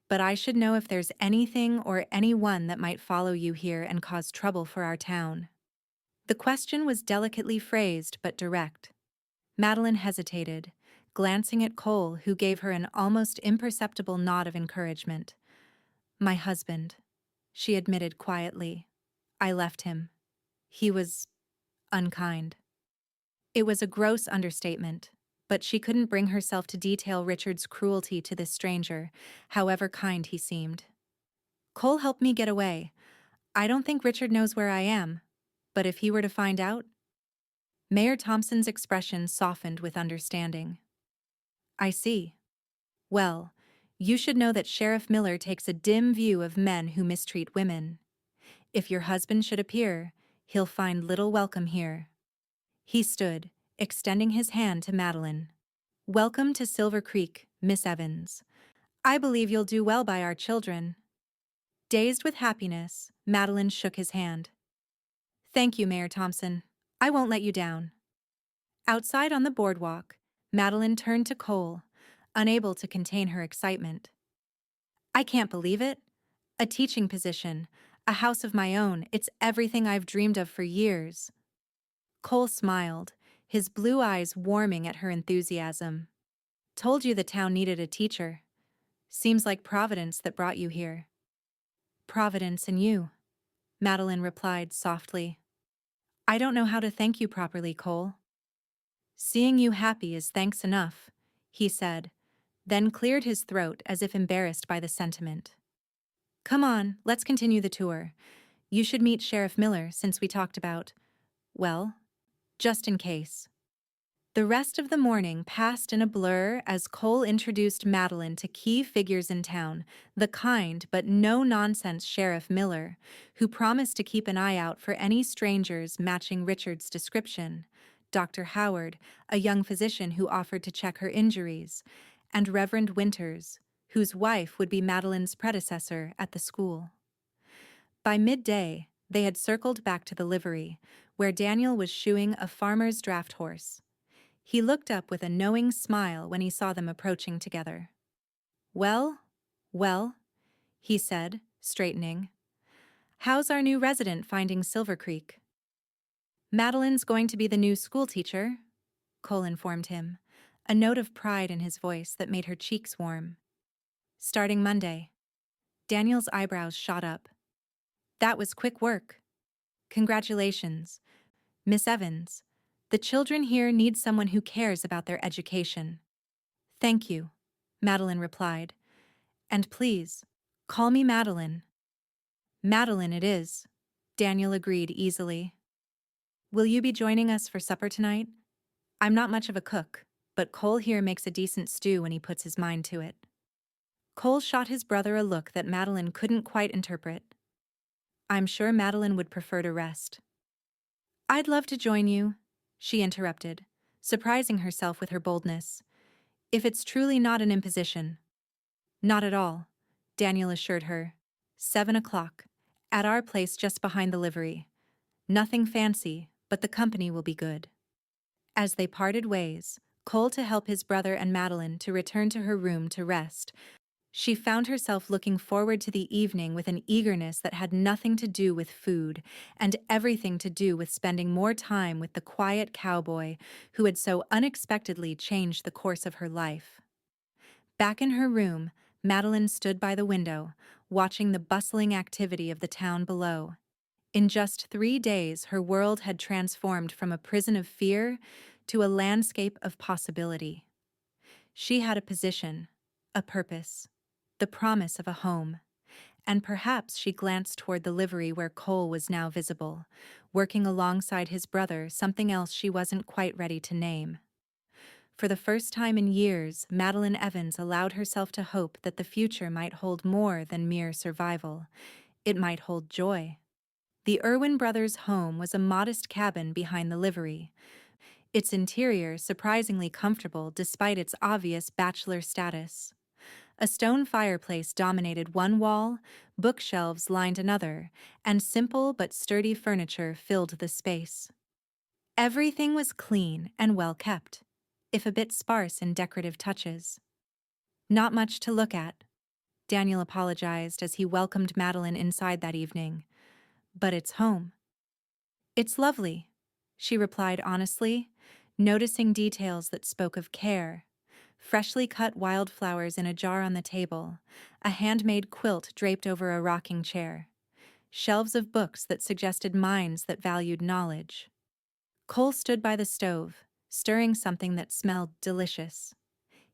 But I should know if there's anything or anyone that might follow you here and cause trouble for our town. The question was delicately phrased but direct. Madeline hesitated, glancing at Cole, who gave her an almost imperceptible nod of encouragement. My husband, she admitted quietly. I left him. He was unkind. It was a gross understatement, but she couldn't bring herself to detail Richard's cruelty to this stranger, however kind he seemed. Cole helped me get away. I don't think Richard knows where I am, but if he were to find out... Mayor Thompson's expression softened with understanding. I see. Well, you should know that Sheriff Miller takes a dim view of men who mistreat women. If your husband should appear, he'll find little welcome here. He stood, extending his hand to Madeline. Welcome to Silver Creek, Miss Evans. I believe you'll do well by our children. Dazed with happiness, Madeline shook his hand. Thank you, Mayor Thompson. I won't let you down. Outside on the boardwalk, Madeline turned to Cole, unable to contain her excitement. I can't believe it. A teaching position, a house of my own, it's everything I've dreamed of for years. Cole smiled, his blue eyes warming at her enthusiasm. Told you the town needed a teacher. Seems like Providence that brought you here. Providence and you, Madeline replied softly. I don't know how to thank you properly, Cole. Seeing you happy is thanks enough, he said, then cleared his throat as if embarrassed by the sentiment. Come on, let's continue the tour. You should meet Sheriff Miller since we talked about, well, just in case. The rest of the morning passed in a blur as Cole introduced Madeline to key figures in town, the kind but no-nonsense Sheriff Miller, who promised to keep an eye out for any strangers matching Richard's description, Dr. Howard, a young physician who offered to check her injuries, and Reverend Winters, whose wife would be Madeline's predecessor at the school. By midday, they had circled back to the livery, where Daniel was shoeing a farmer's draft horse. He looked up with a knowing smile when he saw them approaching together. Well, he said, straightening. How's our new resident finding Silver Creek? Madeline's going to be the new school teacher, Cole informed him, a note of pride in his voice that made her cheeks warm. Starting Monday. Daniel's eyebrows shot up. That was quick work. Congratulations, Miss Evans. The children here need someone who cares about their education. Thank you, Madeline replied. And please, call me Madeline. Madeline it is, Daniel agreed easily. Will you be joining us for supper tonight? I'm not much of a cook, but Cole here makes a decent stew when he puts his mind to it. Cole shot his brother a look that Madeline couldn't quite interpret. I'm sure Madeline would prefer to rest. I'd love to join you, she interrupted, surprising herself with her boldness. If it's truly not an imposition. Not at all, Daniel assured her. 7 o'clock, at our place just behind the livery. Nothing fancy, but the company will be good. As they parted ways, Cole to help his brother and Madeline to return to her room to rest, she found herself looking forward to the evening with an eagerness that had nothing to do with food and everything to do with spending more time with the quiet cowboy who had so unexpectedly changed the course of her life. Back in her room, Madeline stood by the window, watching the bustling activity of the town below. In just 3 days, her world had transformed from a prison of fear to a landscape of possibility. She had a position, a purpose. the promise of a home. And perhaps she glanced toward the livery where Cole was now visible, working alongside his brother, something else she wasn't quite ready to name. For the first time in years, Madeline Evans allowed herself to hope that the future might hold more than mere survival. It might hold joy. The Irwin brothers' home was a modest cabin behind the livery, its interior surprisingly comfortable despite its obvious bachelor status. A stone fireplace dominated one wall, bookshelves lined another, and simple but sturdy furniture filled the space. Everything was clean and well kept, if a bit sparse in decorative touches. Not much to look at, Daniel apologized as he welcomed Madeline inside that evening. But it's home. It's lovely, she replied honestly, noticing details that spoke of care. Freshly cut wildflowers in a jar on the table, a handmade quilt draped over a rocking chair, shelves of books that suggested minds that valued knowledge. Cole stood by the stove, stirring something that smelled delicious.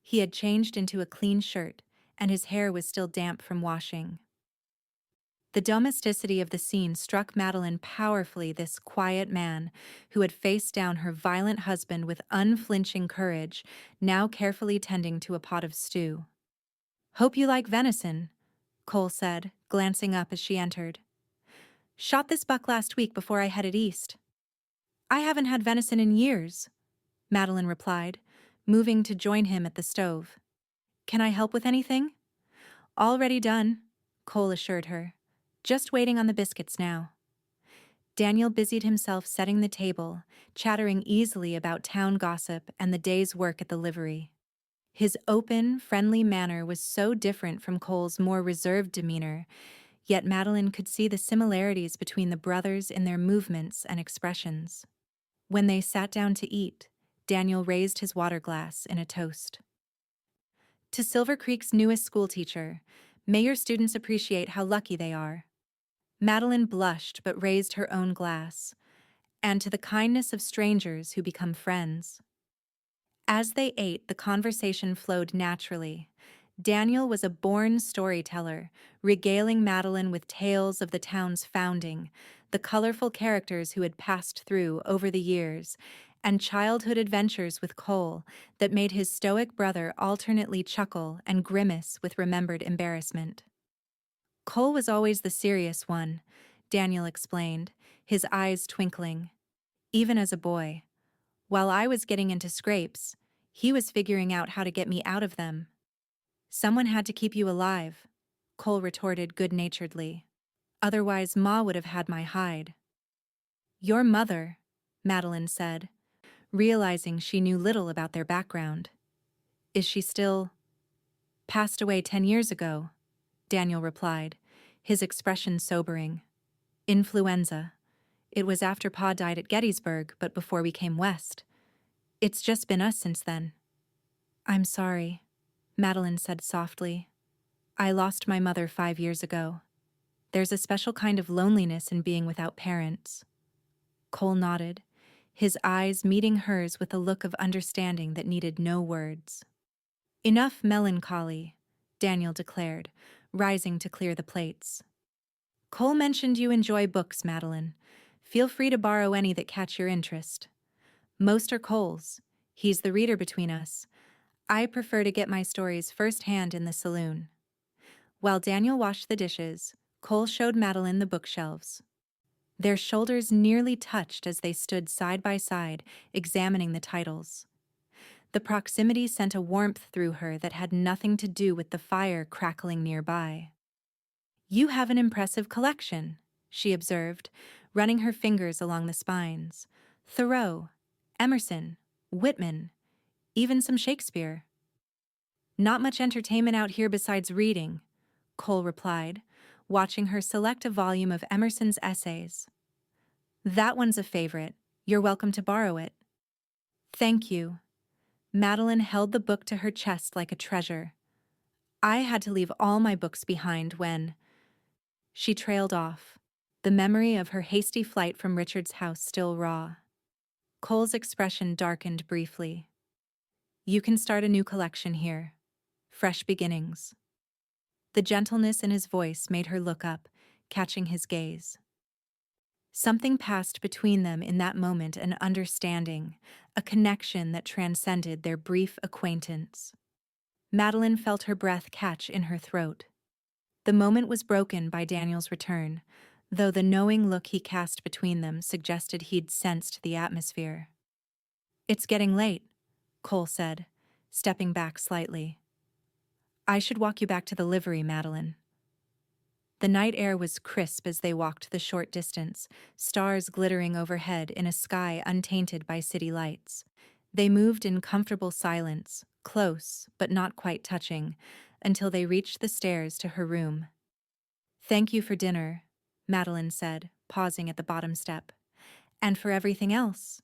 He had changed into a clean shirt, and his hair was still damp from washing. The domesticity of the scene struck Madeline powerfully. This quiet man, who had faced down her violent husband with unflinching courage, now carefully tending to a pot of stew. "Hope you like venison," Cole said, glancing up as she entered. "Shot this buck last week before I headed east." "I haven't had venison in years," Madeline replied, moving to join him at the stove. "Can I help with anything?" "Already done," Cole assured her. "Just waiting on the biscuits now." Daniel busied himself setting the table, chattering easily about town gossip and the day's work at the livery. His open, friendly manner was so different from Cole's more reserved demeanor, yet Madeline could see the similarities between the brothers in their movements and expressions. When they sat down to eat, Daniel raised his water glass in a toast. "To Silver Creek's newest schoolteacher, may your students appreciate how lucky they are." Madeline blushed but raised her own glass. "And to the kindness of strangers who become friends." As they ate, the conversation flowed naturally. Daniel was a born storyteller, regaling Madeline with tales of the town's founding, the colorful characters who had passed through over the years, and childhood adventures with Cole that made his stoic brother alternately chuckle and grimace with remembered embarrassment. "Cole was always the serious one," Daniel explained, his eyes twinkling. "Even as a boy. While I was getting into scrapes, he was figuring out how to get me out of them." "Someone had to keep you alive," Cole retorted good-naturedly. "Otherwise, Ma would have had my hide." "Your mother," Madeline said, realizing she knew little about their background. "Is she still—" "Passed away 10 years ago," Daniel replied, his expression sobering. "Influenza. It was after Pa died at Gettysburg, but before we came west. It's just been us since then." "I'm sorry," Madeline said softly. "I lost my mother 5 years ago. There's a special kind of loneliness in being without parents." Cole nodded, his eyes meeting hers with a look of understanding that needed no words. "Enough melancholy," Daniel declared, rising to clear the plates. "Cole mentioned you enjoy books, Madeline. Feel free to borrow any that catch your interest. Most are Cole's. He's the reader between us. I prefer to get my stories firsthand in the saloon." While Daniel washed the dishes, Cole showed Madeline the bookshelves. Their shoulders nearly touched as they stood side by side, examining the titles. The proximity sent a warmth through her that had nothing to do with the fire crackling nearby. "You have an impressive collection," she observed, running her fingers along the spines. "Thoreau, Emerson, Whitman, even some Shakespeare." "Not much entertainment out here besides reading," Cole replied, watching her select a volume of Emerson's essays. "That one's a favorite. You're welcome to borrow it." "Thank you." Madeline held the book to her chest like a treasure. "I had to leave all my books behind when—" She trailed off, the memory of her hasty flight from Richard's house still raw. Cole's expression darkened briefly. "You can start a new collection here. Fresh beginnings." The gentleness in his voice made her look up, catching his gaze. Something passed between them in that moment, an understanding, a connection that transcended their brief acquaintance. Madeline felt her breath catch in her throat. The moment was broken by Daniel's return, though the knowing look he cast between them suggested he'd sensed the atmosphere. "It's getting late," Cole said, stepping back slightly. "I should walk you back to the livery, Madeline." The night air was crisp as they walked the short distance, stars glittering overhead in a sky untainted by city lights. They moved in comfortable silence, close but not quite touching, until they reached the stairs to her room. "Thank you for dinner," Madeline said, pausing at the bottom step. "And for everything else.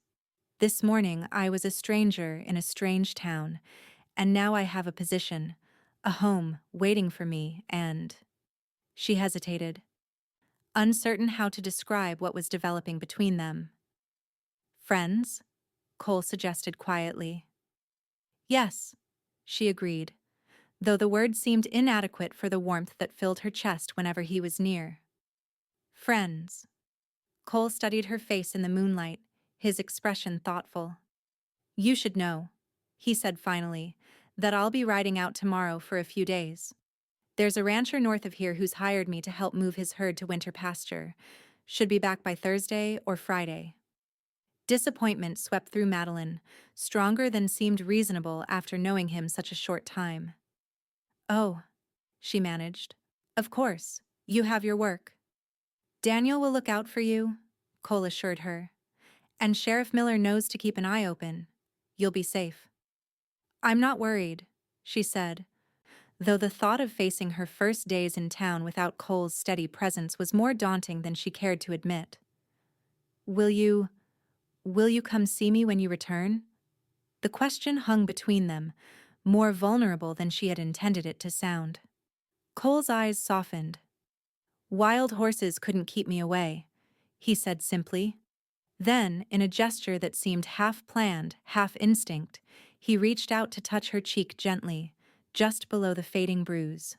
This morning I was a stranger in a strange town, and now I have a position, a home waiting for me, and—" She hesitated, uncertain how to describe what was developing between them. "Friends?" Cole suggested quietly. "Yes," she agreed, though the word seemed inadequate for the warmth that filled her chest whenever he was near. "Friends." Cole studied her face in the moonlight, his expression thoughtful. "You should know," he said finally, "that I'll be riding out tomorrow for a few days. There's a rancher north of here who's hired me to help move his herd to winter pasture. Should be back by Thursday or Friday." Disappointment swept through Madeline, stronger than seemed reasonable after knowing him such a short time. "Oh," she managed. "Of course, you have your work." "Daniel will look out for you," Cole assured her. "And Sheriff Miller knows to keep an eye open. You'll be safe." "I'm not worried," she said, though the thought of facing her first days in town without Cole's steady presence was more daunting than she cared to admit. Will you come see me when you return?" The question hung between them, more vulnerable than she had intended it to sound. Cole's eyes softened. "Wild horses couldn't keep me away," he said simply. Then, in a gesture that seemed half planned, half instinct, he reached out to touch her cheek gently, just below the fading bruise.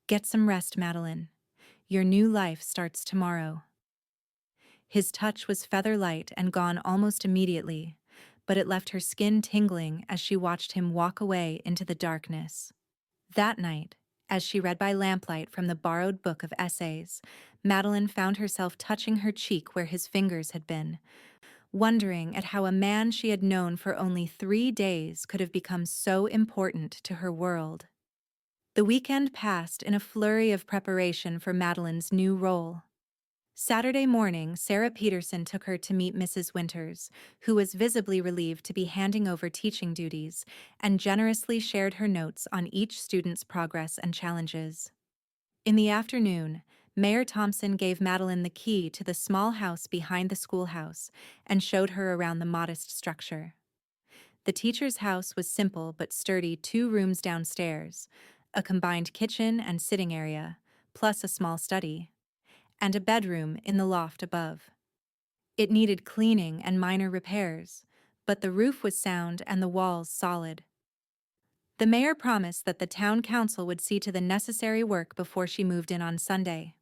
"Get some rest, Madeline. Your new life starts tomorrow." His touch was feather-light and gone almost immediately, but it left her skin tingling as she watched him walk away into the darkness. That night, as she read by lamplight from the borrowed book of essays, Madeline found herself touching her cheek where his fingers had been, wondering at how a man she had known for only 3 days could have become so important to her world. The weekend passed in a flurry of preparation for Madeline's new role. Saturday morning, Sarah Peterson took her to meet Mrs. Winters, who was visibly relieved to be handing over teaching duties, and generously shared her notes on each student's progress and challenges. In the afternoon, Mayor Thompson gave Madeline the key to the small house behind the schoolhouse and showed her around the modest structure. The teacher's house was simple but sturdy, 2 rooms downstairs, a combined kitchen and sitting area, plus a small study, and a bedroom in the loft above. It needed cleaning and minor repairs, but the roof was sound and the walls solid. The mayor promised that the town council would see to the necessary work before she moved in on Sunday.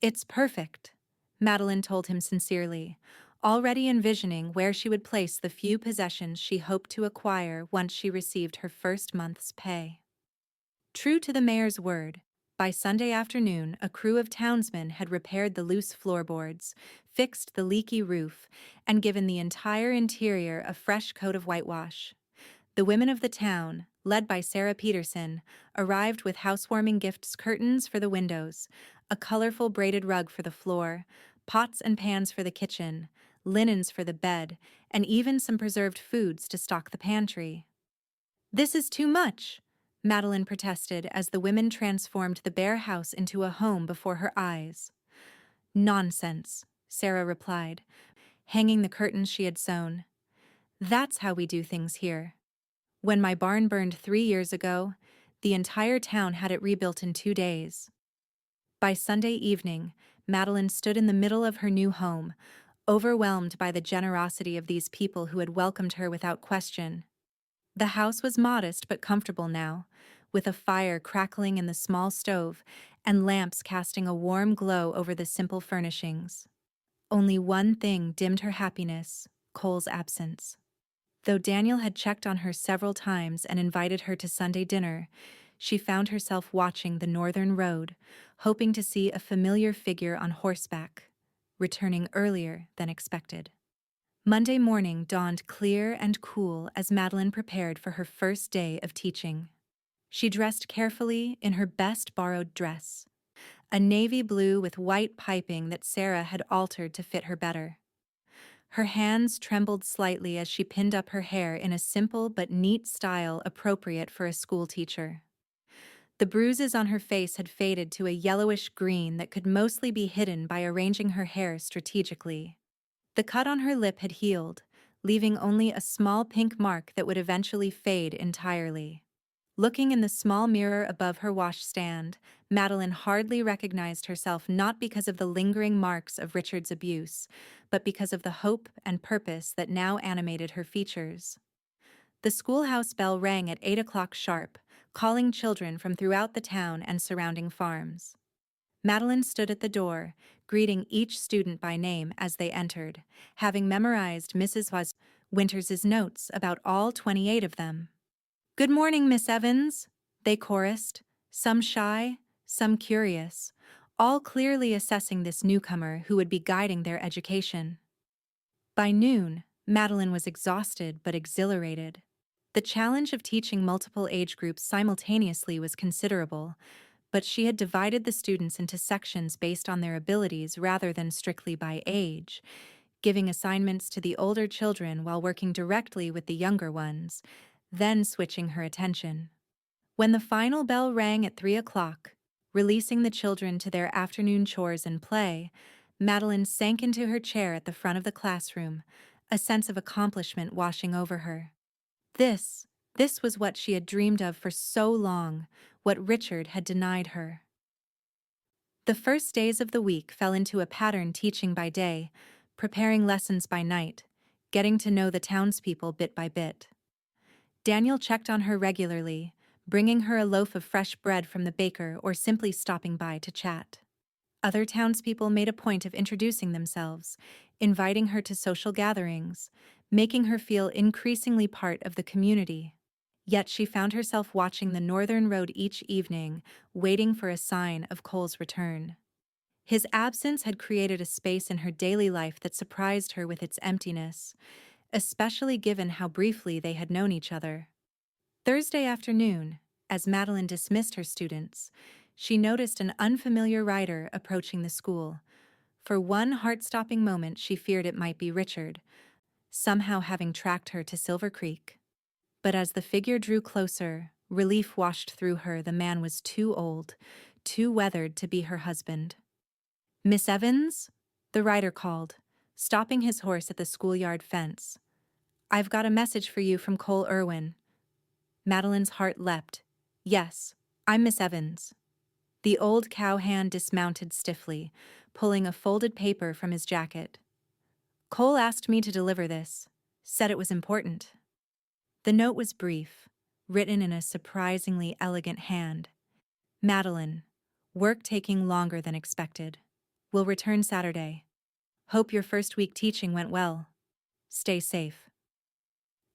"It's perfect," Madeline told him sincerely, already envisioning where she would place the few possessions she hoped to acquire once she received her first month's pay. True to the mayor's word, by Sunday afternoon, a crew of townsmen had repaired the loose floorboards, fixed the leaky roof, and given the entire interior a fresh coat of whitewash. The women of the town, led by Sarah Peterson, arrived with housewarming gifts, curtains for the windows, a colorful braided rug for the floor, pots and pans for the kitchen, linens for the bed, and even some preserved foods to stock the pantry. "This is too much," Madeline protested as the women transformed the bare house into a home before her eyes. "Nonsense," Sarah replied, hanging the curtains she had sewn. "That's how we do things here. When my barn burned 3 years ago, the entire town had it rebuilt in 2 days." By Sunday evening, Madeline stood in the middle of her new home, overwhelmed by the generosity of these people who had welcomed her without question. The house was modest but comfortable now, with a fire crackling in the small stove and lamps casting a warm glow over the simple furnishings. Only one thing dimmed her happiness: Cole's absence. Though Daniel had checked on her several times and invited her to Sunday dinner, she found herself watching the northern road, hoping to see a familiar figure on horseback, returning earlier than expected. Monday morning dawned clear and cool as Madeline prepared for her first day of teaching. She dressed carefully in her best borrowed dress, a navy blue with white piping that Sarah had altered to fit her better. Her hands trembled slightly as she pinned up her hair in a simple but neat style appropriate for a school teacher. The bruises on her face had faded to a yellowish green that could mostly be hidden by arranging her hair strategically. The cut on her lip had healed, leaving only a small pink mark that would eventually fade entirely. Looking in the small mirror above her washstand, Madeline hardly recognized herself, not because of the lingering marks of Richard's abuse, but because of the hope and purpose that now animated her features. The schoolhouse bell rang at 8 o'clock sharp, calling children from throughout the town and surrounding farms. Madeline stood at the door, greeting each student by name as they entered, having memorized Mrs. Winters's notes about all 28 of them. "Good morning, Miss Evans," they chorused, some shy, some curious, all clearly assessing this newcomer who would be guiding their education. By noon, Madeline was exhausted but exhilarated. The challenge of teaching multiple age groups simultaneously was considerable, but she had divided the students into sections based on their abilities rather than strictly by age, giving assignments to the older children while working directly with the younger ones, then switching her attention. When the final bell rang at 3 o'clock, releasing the children to their afternoon chores and play, Madeline sank into her chair at the front of the classroom, a sense of accomplishment washing over her. This was what she had dreamed of for so long, what Richard had denied her. The first days of the week fell into a pattern: teaching by day, preparing lessons by night, getting to know the townspeople bit by bit. Daniel checked on her regularly, bringing her a loaf of fresh bread from the baker or simply stopping by to chat. Other townspeople made a point of introducing themselves, inviting her to social gatherings, making her feel increasingly part of the community. Yet she found herself watching the northern road each evening, waiting for a sign of Cole's return. His absence had created a space in her daily life that surprised her with its emptiness, especially given how briefly they had known each other. Thursday afternoon, as Madeline dismissed her students, she noticed an unfamiliar rider approaching the school. For one heart-stopping moment, she feared it might be Richard, somehow having tracked her to Silver Creek. But as the figure drew closer, relief washed through her. The man was too old, too weathered to be her husband. "Miss Evans?" the rider called, stopping his horse at the schoolyard fence. "I've got a message for you from Cole Irwin." Madeline's heart leapt. "Yes, I'm Miss Evans." The old cowhand dismounted stiffly, pulling a folded paper from his jacket. "Cole asked me to deliver this, said it was important." The note was brief, written in a surprisingly elegant hand. "Madeline, work taking longer than expected. Will return Saturday. Hope your first week teaching went well. Stay safe."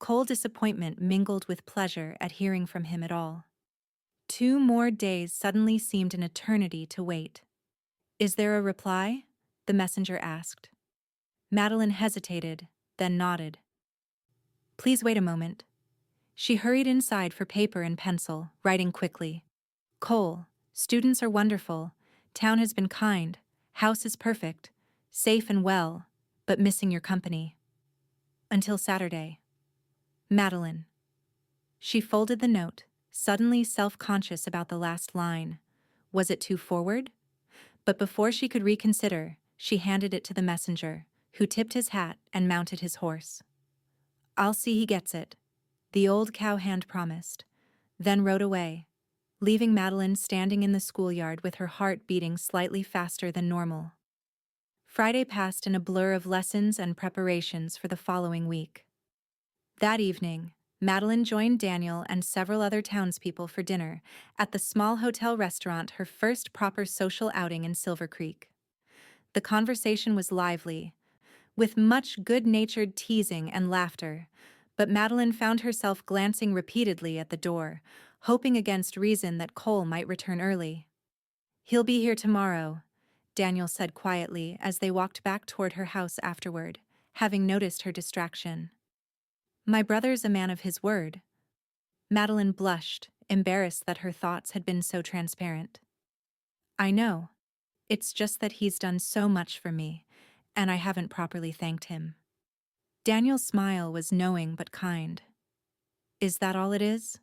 Cold disappointment mingled with pleasure at hearing from him at all. 2 more days suddenly seemed an eternity to wait. "Is there a reply?" the messenger asked. Madeline hesitated, then nodded. "Please wait a moment." She hurried inside for paper and pencil, writing quickly. "Cole, students are wonderful. Town has been kind. House is perfect. Safe and well, but missing your company. Until Saturday. Madeline." She folded the note, suddenly self-conscious about the last line. Was it too forward? But before she could reconsider, she handed it to the messenger, who tipped his hat and mounted his horse. "I'll see he gets it," the old cowhand promised, then rode away, leaving Madeline standing in the schoolyard with her heart beating slightly faster than normal. Friday passed in a blur of lessons and preparations for the following week. That evening, Madeline joined Daniel and several other townspeople for dinner at the small hotel restaurant, her first proper social outing in Silver Creek. The conversation was lively, with much good-natured teasing and laughter, but Madeline found herself glancing repeatedly at the door, hoping against reason that Cole might return early. "He'll be here tomorrow," Daniel said quietly as they walked back toward her house afterward, having noticed her distraction. "My brother's a man of his word." Madeline blushed, embarrassed that her thoughts had been so transparent. "I know. It's just that he's done so much for me, and I haven't properly thanked him." Daniel's smile was knowing but kind. "Is that all it is?"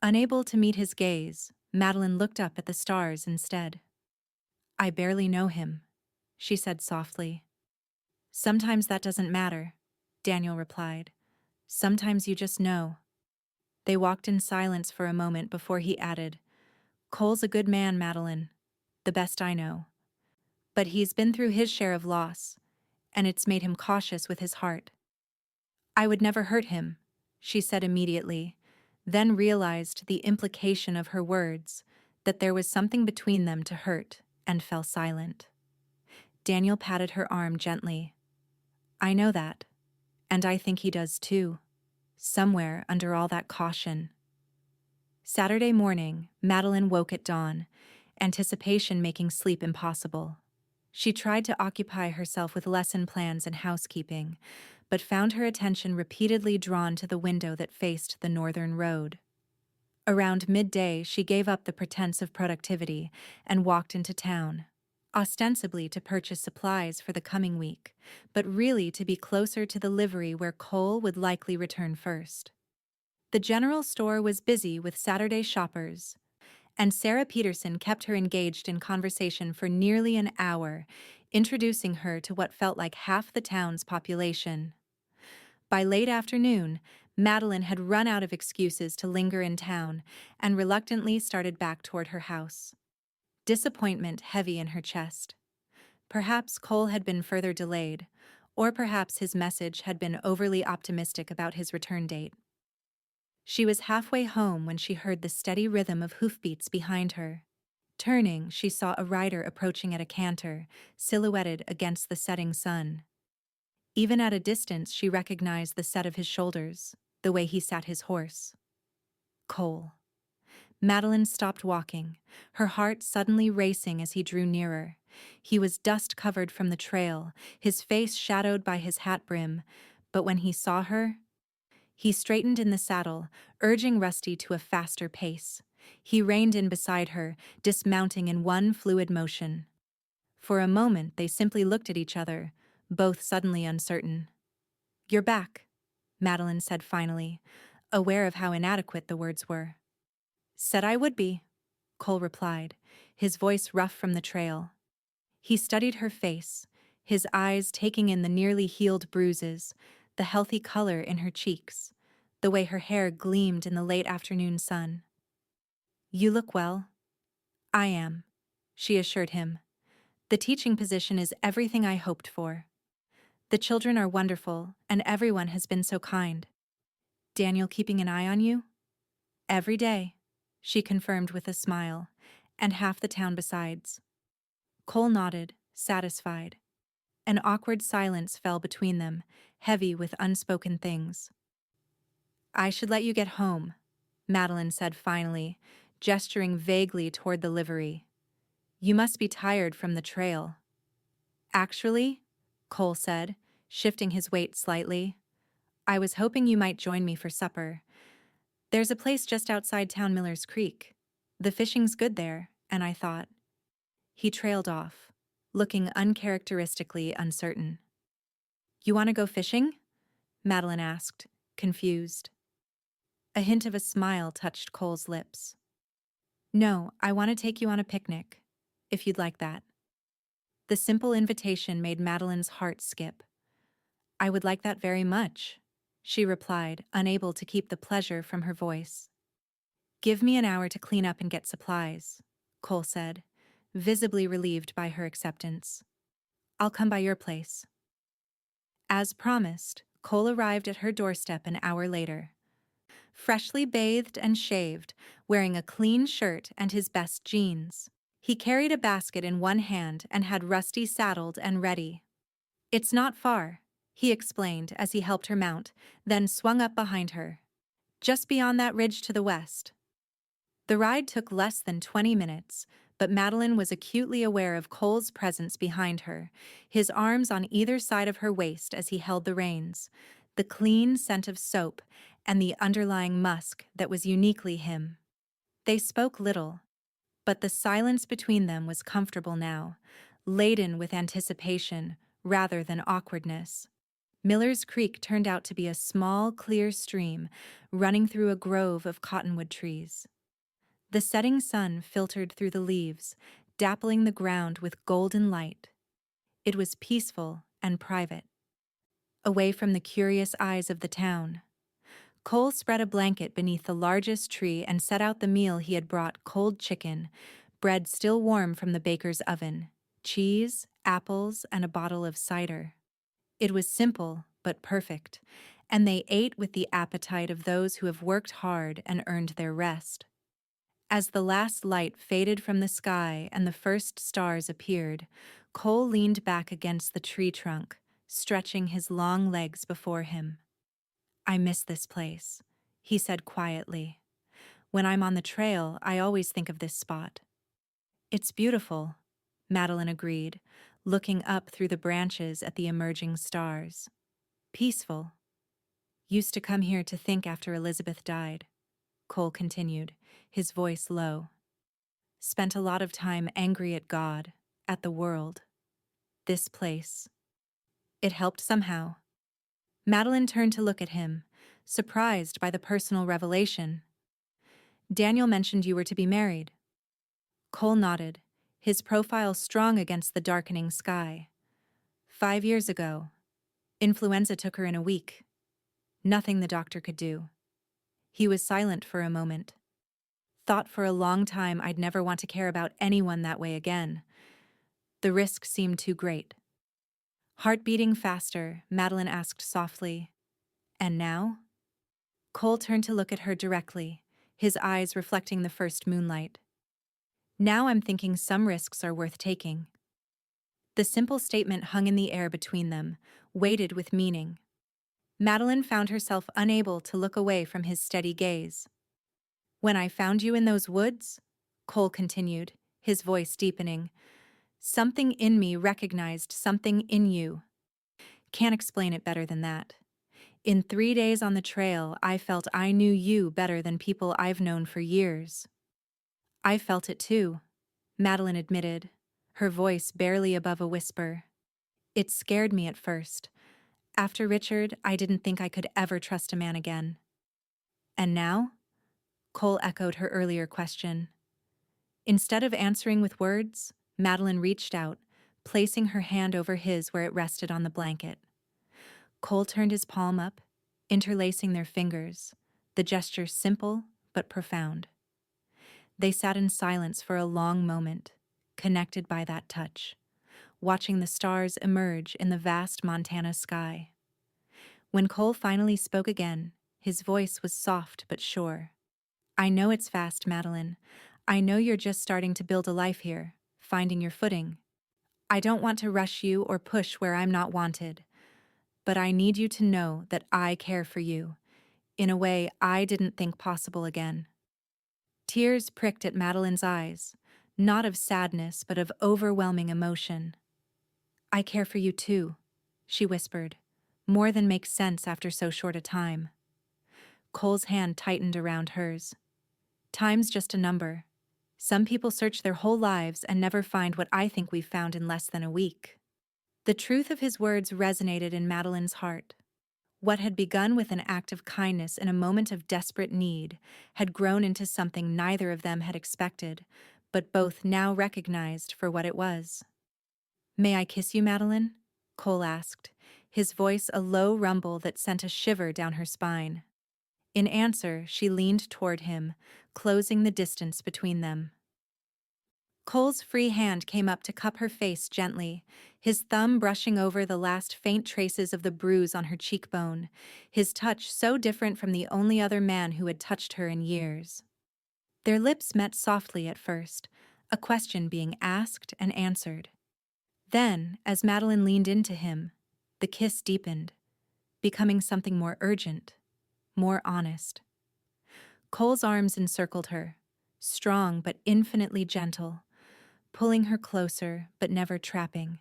Unable to meet his gaze, Madeline looked up at the stars instead. "I barely know him," she said softly. "Sometimes that doesn't matter," Daniel replied. "Sometimes you just know." They walked in silence for a moment before he added, "Cole's a good man, Madeline. The best I know. But he's been through his share of loss, and it's made him cautious with his heart." "I would never hurt him," she said immediately, then realized the implication of her words, that there was something between them to hurt, and fell silent. Daniel patted her arm gently. "I know that, and I think he does too, somewhere under all that caution." Saturday morning, Madeline woke at dawn, anticipation making sleep impossible. She tried to occupy herself with lesson plans and housekeeping, but found her attention repeatedly drawn to the window that faced the northern road. Around midday, she gave up the pretense of productivity and walked into town, ostensibly to purchase supplies for the coming week, but really to be closer to the livery where Cole would likely return first. The general store was busy with Saturday shoppers, and Sarah Peterson kept her engaged in conversation for nearly an hour, introducing her to what felt like half the town's population. By late afternoon, Madeline had run out of excuses to linger in town and reluctantly started back toward her house, disappointment heavy in her chest. Perhaps Cole had been further delayed, or perhaps his message had been overly optimistic about his return date. She was halfway home when she heard the steady rhythm of hoofbeats behind her. Turning, she saw a rider approaching at a canter, silhouetted against the setting sun. Even at a distance, she recognized the set of his shoulders, the way he sat his horse. Cole. Madeline stopped walking, her heart suddenly racing as he drew nearer. He was dust-covered from the trail, his face shadowed by his hat brim, but when he saw her, he straightened in the saddle, urging Rusty to a faster pace. He reined in beside her, dismounting in one fluid motion. For a moment, they simply looked at each other, both suddenly uncertain. "You're back," Madeline said finally, aware of how inadequate the words were. "Said I would be," Cole replied, his voice rough from the trail. He studied her face, his eyes taking in the nearly healed bruises, the healthy color in her cheeks, the way her hair gleamed in the late afternoon sun. "You look well." "I am," she assured him. "The teaching position is everything I hoped for. The children are wonderful, and everyone has been so kind." "Daniel keeping an eye on you?" "Every day," she confirmed with a smile, "and half the town besides." Cole nodded, satisfied. An awkward silence fell between them, heavy with unspoken things. "I should let you get home," Madeline said finally, gesturing vaguely toward the livery. "You must be tired from the trail." "Actually," Cole said, shifting his weight slightly, "I was hoping you might join me for supper. There's a place just outside town, Miller's Creek. The fishing's good there, and I thought—" He trailed off, looking uncharacteristically uncertain. "You want to go fishing?" Madeline asked, confused. A hint of a smile touched Cole's lips. "No, I want to take you on a picnic, if you'd like that." The simple invitation made Madeline's heart skip. "I would like that very much," she replied, unable to keep the pleasure from her voice. "Give me an hour to clean up and get supplies," Cole said, visibly relieved by her acceptance. "I'll come by your place." As promised, Cole arrived at her doorstep an hour later. freshly bathed and shaved, wearing a clean shirt and his best jeans. He carried a basket in one hand and had Rusty saddled and ready. "It's not far," he explained as he helped her mount, then swung up behind her. "Just beyond that ridge to the west." The ride took less than 20 minutes, but Madeline was acutely aware of Cole's presence behind her, his arms on either side of her waist as he held the reins, the clean scent of soap and the underlying musk that was uniquely him. They spoke little, but the silence between them was comfortable now, laden with anticipation rather than awkwardness. Miller's Creek turned out to be a small, clear stream running through a grove of cottonwood trees. The setting sun filtered through the leaves, dappling the ground with golden light. It was peaceful and private, away from the curious eyes of the town. Cole spread a blanket beneath the largest tree and set out the meal he had brought: cold chicken, bread still warm from the baker's oven, cheese, apples, and a bottle of cider. It was simple but perfect, and they ate with the appetite of those who have worked hard and earned their rest. As the last light faded from the sky and the first stars appeared, Cole leaned back against the tree trunk, stretching his long legs before him. "I miss this place," he said quietly. "When I'm on the trail, I always think of this spot." "It's beautiful," Madeline agreed, looking up through the branches at the emerging stars. "Peaceful. Used to come here to think after Elizabeth died," Cole continued, his voice low. "Spent a lot of time angry at God, at the world. This place. It helped somehow." Madeline turned to look at him, surprised by the personal revelation. "Daniel mentioned you were to be married." Cole nodded, his profile strong against the darkening sky. 5 years ago. Influenza took her in a week. Nothing the doctor could do." He was silent for a moment. "Thought for a long time I'd never want to care about anyone that way again. The risk seemed too great." Heart beating faster, Madeline asked softly, "And now?" Cole turned to look at her directly, his eyes reflecting the first moonlight. "Now I'm thinking some risks are worth taking." The simple statement hung in the air between them, weighted with meaning. Madeline found herself unable to look away from his steady gaze. "When I found you in those woods," Cole continued, his voice deepening, "something in me recognized something in you. Can't explain it better than that. In 3 days on the trail, I felt I knew you better than people I've known for years." "I felt it too," Madeline admitted, her voice barely above a whisper. "It scared me at first. After Richard, I didn't think I could ever trust a man again." "And now?" Cole echoed her earlier question. Instead of answering with words, Madeline reached out, placing her hand over his where it rested on the blanket. Cole turned his palm up, interlacing their fingers, the gesture simple but profound. They sat in silence for a long moment, connected by that touch, watching the stars emerge in the vast Montana sky. When Cole finally spoke again, his voice was soft but sure. "I know it's fast, Madeline. I know you're just starting to build a life here, finding your footing. I don't want to rush you or push where I'm not wanted. But I need you to know that I care for you, in a way I didn't think possible again." Tears pricked at Madeline's eyes, not of sadness but of overwhelming emotion. "I care for you too," she whispered, "more than makes sense after so short a time." Cole's hand tightened around hers. "Time's just a number. Some people search their whole lives and never find what I think we've found in less than a week." The truth of his words resonated in Madeline's heart. What had begun with an act of kindness in a moment of desperate need had grown into something neither of them had expected, but both now recognized for what it was. "May I kiss you, Madeline?" Cole asked, his voice a low rumble that sent a shiver down her spine. In answer, she leaned toward him, closing the distance between them. Cole's free hand came up to cup her face gently, his thumb brushing over the last faint traces of the bruise on her cheekbone, his touch so different from the only other man who had touched her in years. Their lips met softly at first, a question being asked and answered. Then, as Madeline leaned into him, the kiss deepened, becoming something more urgent, more honest. Cole's arms encircled her, strong but infinitely gentle, pulling her closer but never trapping.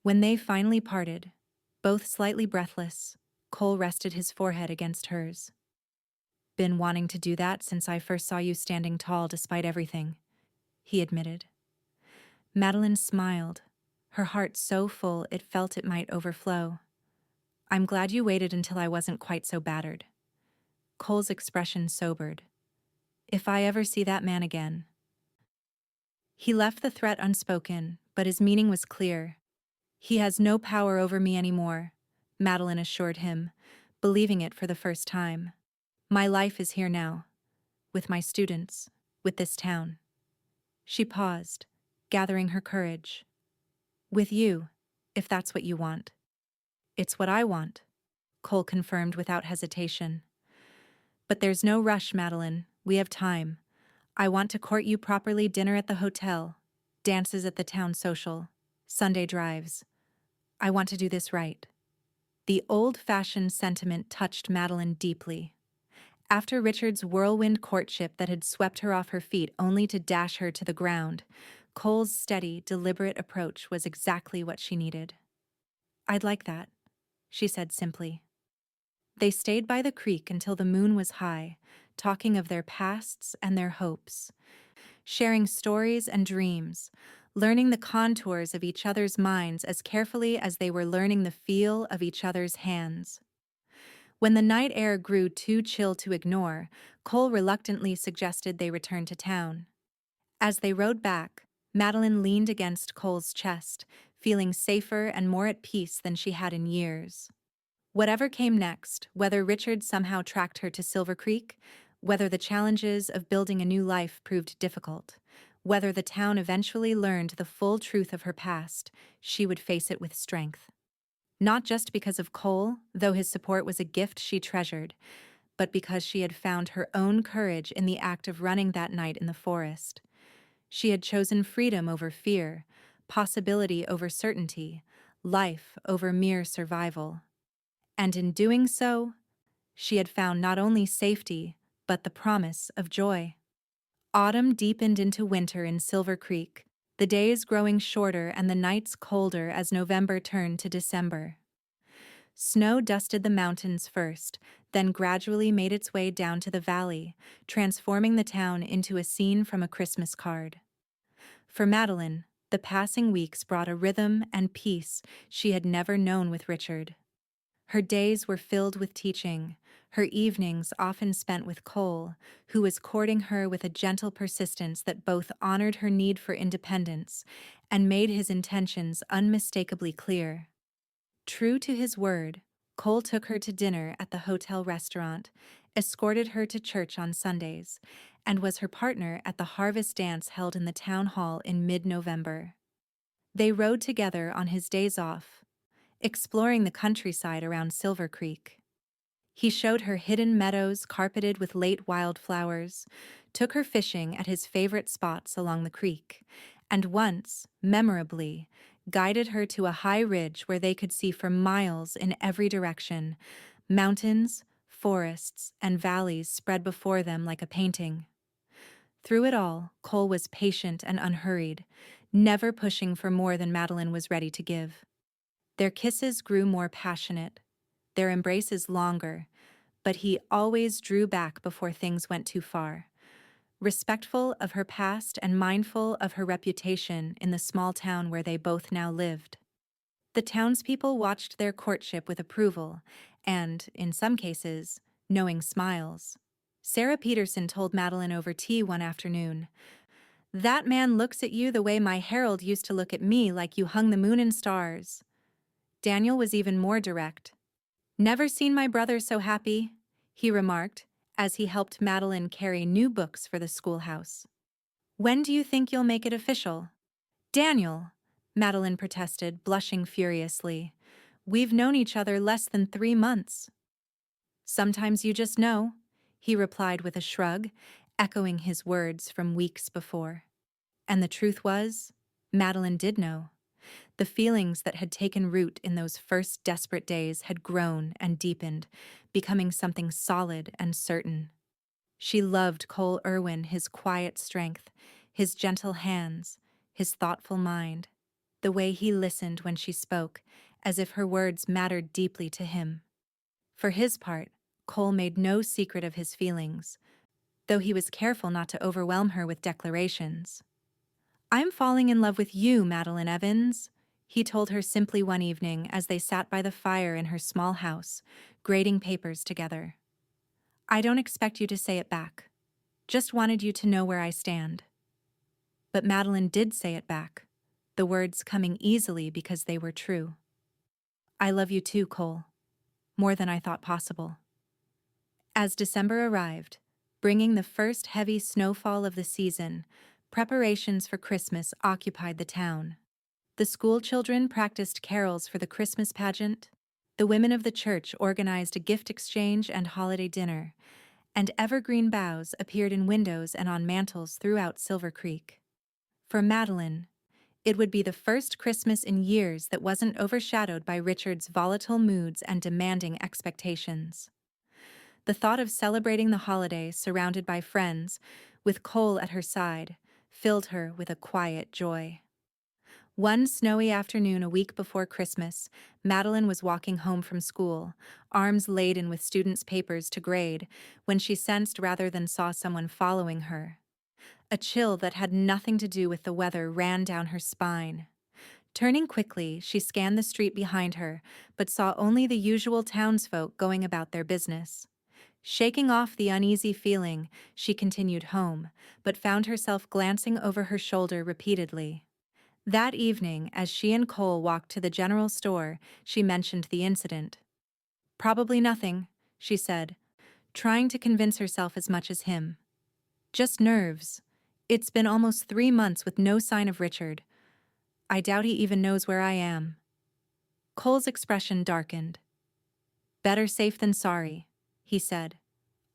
When they finally parted, both slightly breathless, Cole rested his forehead against hers. "Been wanting to do that since I first saw you standing tall despite everything," he admitted. Madeline smiled, her heart so full it felt it might overflow. "I'm glad you waited until I wasn't quite so battered." Cole's expression sobered. "If I ever see that man again." He left the threat unspoken, but his meaning was clear. "He has no power over me anymore," Madeline assured him, believing it for the first time. "My life is here now, with my students, with this town." She paused, gathering her courage. "With you, if that's what you want." "It's what I want," Cole confirmed without hesitation. "But there's no rush, Madeline. We have time. I want to court you properly: dinner at the hotel, dances at the town social, Sunday drives. I want to do this right." The old-fashioned sentiment touched Madeline deeply. After Richard's whirlwind courtship that had swept her off her feet only to dash her to the ground, Cole's steady, deliberate approach was exactly what she needed. "I'd like that," she said simply. They stayed by the creek until the moon was high, talking of their pasts and their hopes, sharing stories and dreams, learning the contours of each other's minds as carefully as they were learning the feel of each other's hands. When the night air grew too chill to ignore, Cole reluctantly suggested they return to town. As they rode back, Madeline leaned against Cole's chest, feeling safer and more at peace than she had in years. Whatever came next, whether Richard somehow tracked her to Silver Creek, whether the challenges of building a new life proved difficult, whether the town eventually learned the full truth of her past, she would face it with strength. Not just because of Cole, though his support was a gift she treasured, but because she had found her own courage in the act of running that night in the forest. She had chosen freedom over fear, possibility over certainty, life over mere survival. And in doing so, she had found not only safety, but the promise of joy. Autumn deepened into winter in Silver Creek, the days growing shorter and the nights colder as November turned to December. Snow dusted the mountains first, then gradually made its way down to the valley, transforming the town into a scene from a Christmas card. For Madeline, the passing weeks brought a rhythm and peace she had never known with Richard. Her days were filled with teaching, her evenings often spent with Cole, who was courting her with a gentle persistence that both honored her need for independence and made his intentions unmistakably clear. True to his word, Cole took her to dinner at the hotel restaurant, escorted her to church on Sundays, and was her partner at the harvest dance held in the town hall in mid-November. They rode together on his days off, exploring the countryside around Silver Creek. He showed her hidden meadows carpeted with late wildflowers, took her fishing at his favorite spots along the creek, and once, memorably, guided her to a high ridge where they could see for miles in every direction, mountains, forests, and valleys spread before them like a painting. Through it all, Cole was patient and unhurried, never pushing for more than Madeline was ready to give. Their kisses grew more passionate, their embraces longer, but he always drew back before things went too far, respectful of her past and mindful of her reputation in the small town where they both now lived. The townspeople watched their courtship with approval and, in some cases, knowing smiles. Sarah Peterson told Madeline over tea one afternoon, "That man looks at you the way my Harold used to look at me, like you hung the moon and stars." Daniel was even more direct. "Never seen my brother so happy," he remarked, as he helped Madeline carry new books for the schoolhouse. When do you think you'll make it official? Daniel, Madeline protested, blushing furiously. We've known each other less than 3 months. Sometimes you just know, he replied with a shrug, echoing his words from weeks before. And the truth was, Madeline did know. The feelings that had taken root in those first desperate days had grown and deepened, becoming something solid and certain. She loved Cole Irwin, his quiet strength, his gentle hands, his thoughtful mind, the way he listened when she spoke, as if her words mattered deeply to him. For his part, Cole made no secret of his feelings, though he was careful not to overwhelm her with declarations. I'm falling in love with you, Madeline Evans, he told her simply one evening as they sat by the fire in her small house, grading papers together. I don't expect you to say it back. Just wanted you to know where I stand. But Madeline did say it back, the words coming easily because they were true. I love you too, Cole. More than I thought possible. As December arrived, bringing the first heavy snowfall of the season, preparations for Christmas occupied the town. The school children practiced carols for the Christmas pageant. The women of the church organized a gift exchange and holiday dinner, and evergreen boughs appeared in windows and on mantels throughout Silver Creek. For Madeline, it would be the first Christmas in years that wasn't overshadowed by Richard's volatile moods and demanding expectations. The thought of celebrating the holiday surrounded by friends, with Cole at her side, filled her with a quiet joy. One snowy afternoon a week before Christmas, Madeline was walking home from school, arms laden with students' papers to grade, when she sensed rather than saw someone following her. A chill that had nothing to do with the weather ran down her spine. Turning quickly, she scanned the street behind her, but saw only the usual townsfolk going about their business. Shaking off the uneasy feeling, she continued home, but found herself glancing over her shoulder repeatedly. That evening, as she and Cole walked to the general store, she mentioned the incident. Probably nothing, she said, trying to convince herself as much as him. Just nerves. It's been almost 3 months with no sign of Richard. I doubt he even knows where I am. Cole's expression darkened. Better safe than sorry, he said.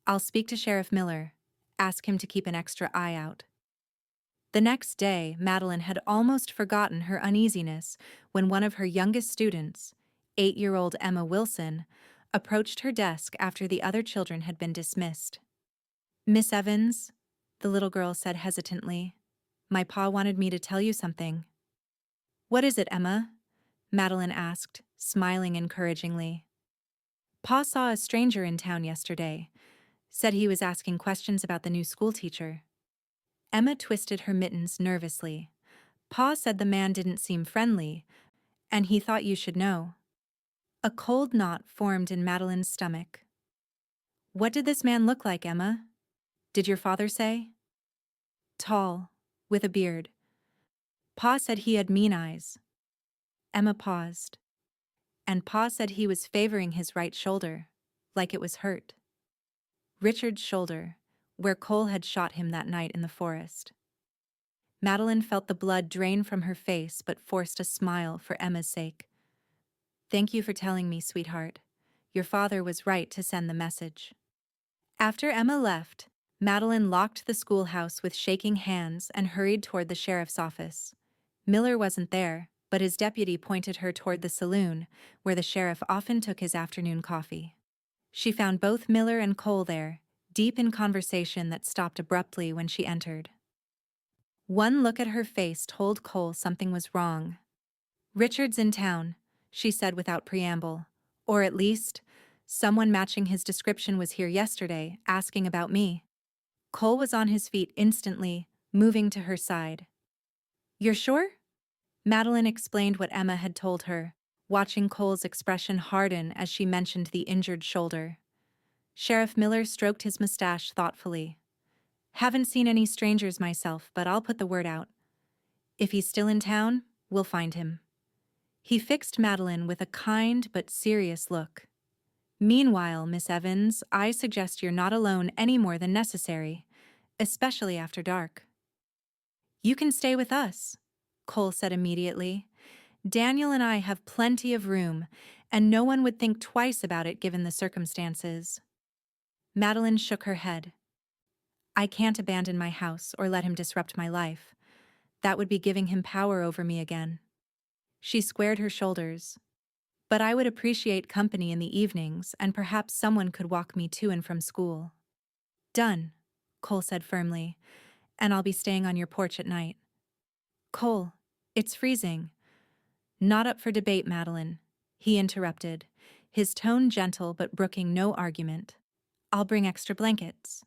I'll speak to Sheriff Miller. Ask him to keep an extra eye out. The next day, Madeline had almost forgotten her uneasiness when one of her youngest students, 8-year-old Emma Wilson, approached her desk after the other children had been dismissed. Miss Evans, the little girl said hesitantly, my pa wanted me to tell you something. What is it, Emma? Madeline asked, smiling encouragingly. Pa saw a stranger in town yesterday. Said he was asking questions about the new school teacher. Emma twisted her mittens nervously. Pa said the man didn't seem friendly, and he thought you should know. A cold knot formed in Madeline's stomach. What did this man look like, Emma? Did your father say? Tall, with a beard. Pa said he had mean eyes. Emma paused. And Pa said he was favoring his right shoulder, like it was hurt. Richard's shoulder, where Cole had shot him that night in the forest. Madeline felt the blood drain from her face but forced a smile for Emma's sake. Thank you for telling me, sweetheart. Your father was right to send the message. After Emma left, Madeline locked the schoolhouse with shaking hands and hurried toward the sheriff's office. Miller wasn't there, but his deputy pointed her toward the saloon, where the sheriff often took his afternoon coffee. She found both Miller and Cole there, deep in conversation that stopped abruptly when she entered. One look at her face told Cole something was wrong. Richard's in town, she said without preamble. Or at least, someone matching his description was here yesterday, asking about me. Cole was on his feet instantly, moving to her side. You're sure? Madeline explained what Emma had told her, watching Cole's expression harden as she mentioned the injured shoulder. Sheriff Miller stroked his mustache thoughtfully. Haven't seen any strangers myself, but I'll put the word out. If he's still in town, we'll find him. He fixed Madeline with a kind but serious look. Meanwhile, Miss Evans, I suggest you're not alone any more than necessary, especially after dark. You can stay with us, Cole said immediately. Daniel and I have plenty of room, and no one would think twice about it given the circumstances. Madeline shook her head. I can't abandon my house or let him disrupt my life. That would be giving him power over me again. She squared her shoulders. But I would appreciate company in the evenings, and perhaps someone could walk me to and from school. Done, Cole said firmly, and I'll be staying on your porch at night. Cole, it's freezing. Not up for debate, Madeline, he interrupted, his tone gentle but brooking no argument. I'll bring extra blankets.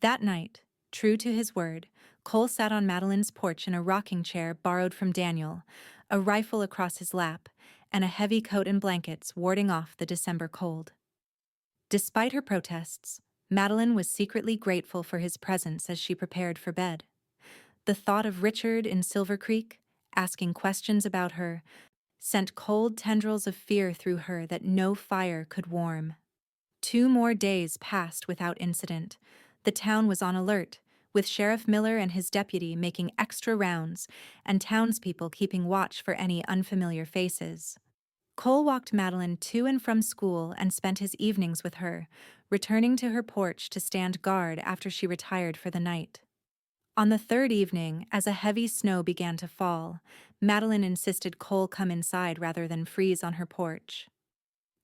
That night, true to his word, Cole sat on Madeline's porch in a rocking chair borrowed from Daniel, a rifle across his lap, and a heavy coat and blankets warding off the December cold. Despite her protests, Madeline was secretly grateful for his presence as she prepared for bed. The thought of Richard in Silver Creek, asking questions about her, sent cold tendrils of fear through her that no fire could warm. 2 more days passed without incident. The town was on alert, with Sheriff Miller and his deputy making extra rounds, and townspeople keeping watch for any unfamiliar faces. Cole walked Madeline to and from school and spent his evenings with her, returning to her porch to stand guard after she retired for the night. On the 3rd evening, as a heavy snow began to fall, Madeline insisted Cole come inside rather than freeze on her porch.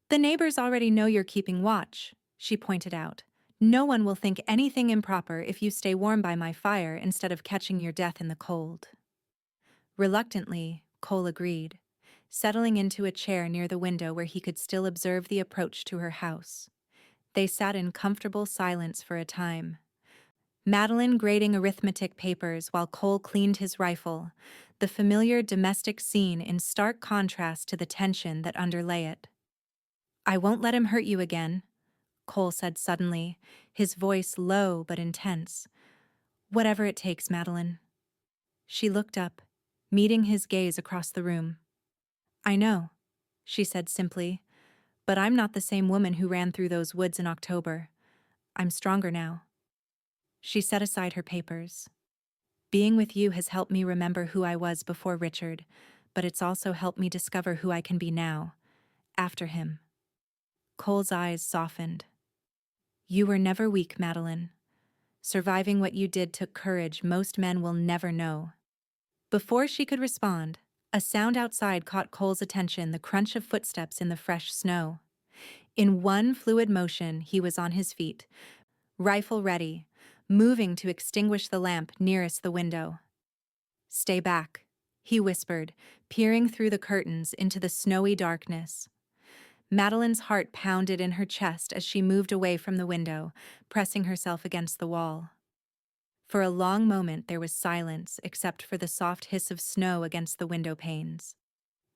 The neighbors already know you're keeping watch, she pointed out. No one will think anything improper if you stay warm by my fire instead of catching your death in the cold. Reluctantly, Cole agreed, settling into a chair near the window where he could still observe the approach to her house. They sat in comfortable silence for a time. Madeline grading arithmetic papers while Cole cleaned his rifle, the familiar domestic scene in stark contrast to the tension that underlay it. I won't let him hurt you again, Cole said suddenly, his voice low but intense. Whatever it takes, Madeline. She looked up, meeting his gaze across the room. I know, she said simply, but I'm not the same woman who ran through those woods in October. I'm stronger now. She set aside her papers. Being with you has helped me remember who I was before Richard, but it's also helped me discover who I can be now, after him. Cole's eyes softened. You were never weak, Madeline. Surviving what you did took courage most men will never know. Before she could respond, a sound outside caught Cole's attention, the crunch of footsteps in the fresh snow. In one fluid motion, he was on his feet, rifle ready, moving to extinguish the lamp nearest the window. Stay back, he whispered, peering through the curtains into the snowy darkness. Madeline's heart pounded in her chest as she moved away from the window, pressing herself against the wall. For a long moment there was silence except for the soft hiss of snow against the window panes.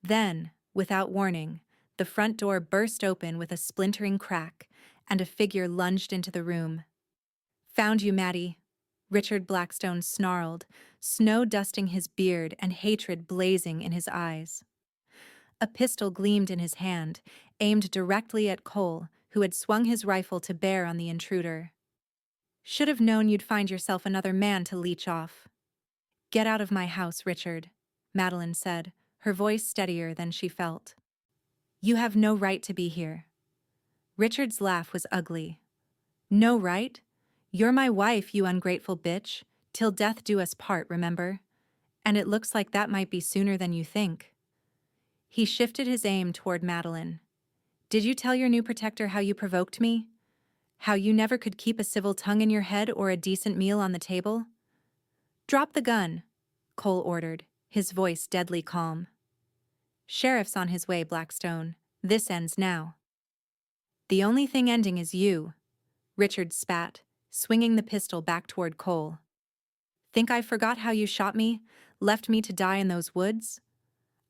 Then, without warning, the front door burst open with a splintering crack, and a figure lunged into the room. Found you, Maddie, Richard Blackstone snarled, snow dusting his beard and hatred blazing in his eyes. A pistol gleamed in his hand, aimed directly at Cole, who had swung his rifle to bear on the intruder. Should have known you'd find yourself another man to leech off. Get out of my house, Richard, Madeline said, her voice steadier than she felt. You have no right to be here. Richard's laugh was ugly. No right? You're my wife, you ungrateful bitch. Till death do us part, remember? And it looks like that might be sooner than you think. He shifted his aim toward Madeline. Did you tell your new protector how you provoked me? How you never could keep a civil tongue in your head or a decent meal on the table? Drop the gun, Cole ordered, his voice deadly calm. Sheriff's on his way, Blackstone. This ends now. The only thing ending is you, Richard spat, swinging the pistol back toward Cole. Think I forgot how you shot me, left me to die in those woods?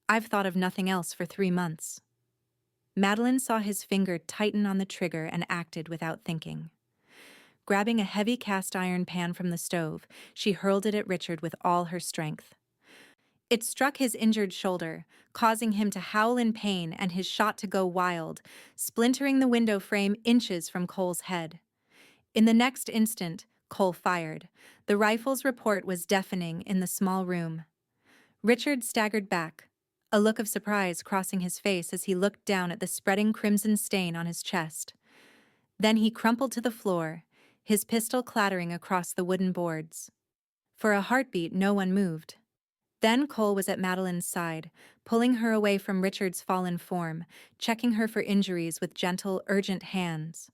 I've thought of nothing else for 3 months. Madeline saw his finger tighten on the trigger and acted without thinking. Grabbing a heavy cast-iron pan from the stove, she hurled it at Richard with all her strength. It struck his injured shoulder, causing him to howl in pain and his shot to go wild, splintering the window frame inches from Cole's head. In the next instant, Cole fired. The rifle's report was deafening in the small room. Richard staggered back, a look of surprise crossing his face as he looked down at the spreading crimson stain on his chest. Then he crumpled to the floor, his pistol clattering across the wooden boards. For a heartbeat, no one moved. Then Cole was at Madeline's side, pulling her away from Richard's fallen form, checking her for injuries with gentle, urgent hands.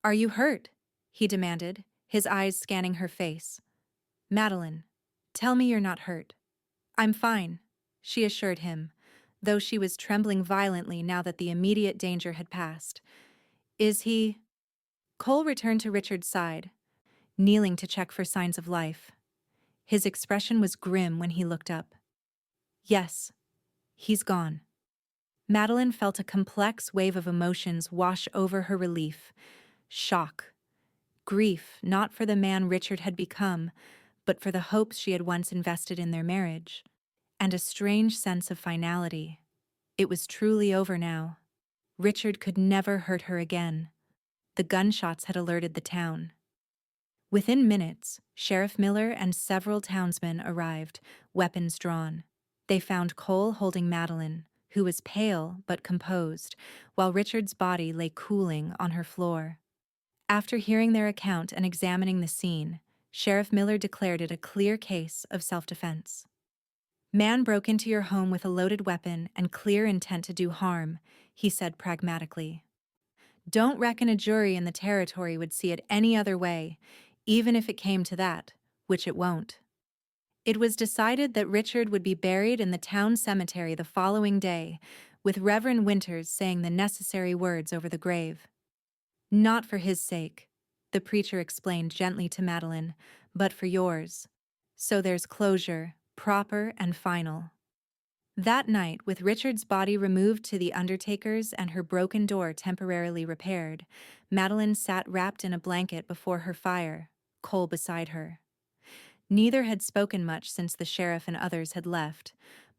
"Are you hurt?" he demanded, his eyes scanning her face. "Madeline, tell me you're not hurt." "I'm fine," she assured him, though she was trembling violently now that the immediate danger had passed. "Is he—" Cole returned to Richard's side, kneeling to check for signs of life. His expression was grim when he looked up. "Yes, he's gone." Madeline felt a complex wave of emotions wash over her: relief, shock, grief, not for the man Richard had become, but for the hopes she had once invested in their marriage, and a strange sense of finality. It was truly over now. Richard could never hurt her again. The gunshots had alerted the town. Within minutes, Sheriff Miller and several townsmen arrived, weapons drawn. They found Cole holding Madeline, who was pale but composed, while Richard's body lay cooling on her floor. After hearing their account and examining the scene, Sheriff Miller declared it a clear case of self-defense. "Man broke into your home with a loaded weapon and clear intent to do harm," he said pragmatically. "Don't reckon a jury in the territory would see it any other way, even if it came to that, which it won't." It was decided that Richard would be buried in the town cemetery the following day, with Reverend Winters saying the necessary words over the grave. "Not for his sake," the preacher explained gently to Madeline, "but for yours. So there's closure, proper and final." That night, with Richard's body removed to the undertaker's and her broken door temporarily repaired, Madeline sat wrapped in a blanket before her fire, Cole beside her. Neither had spoken much since the sheriff and others had left,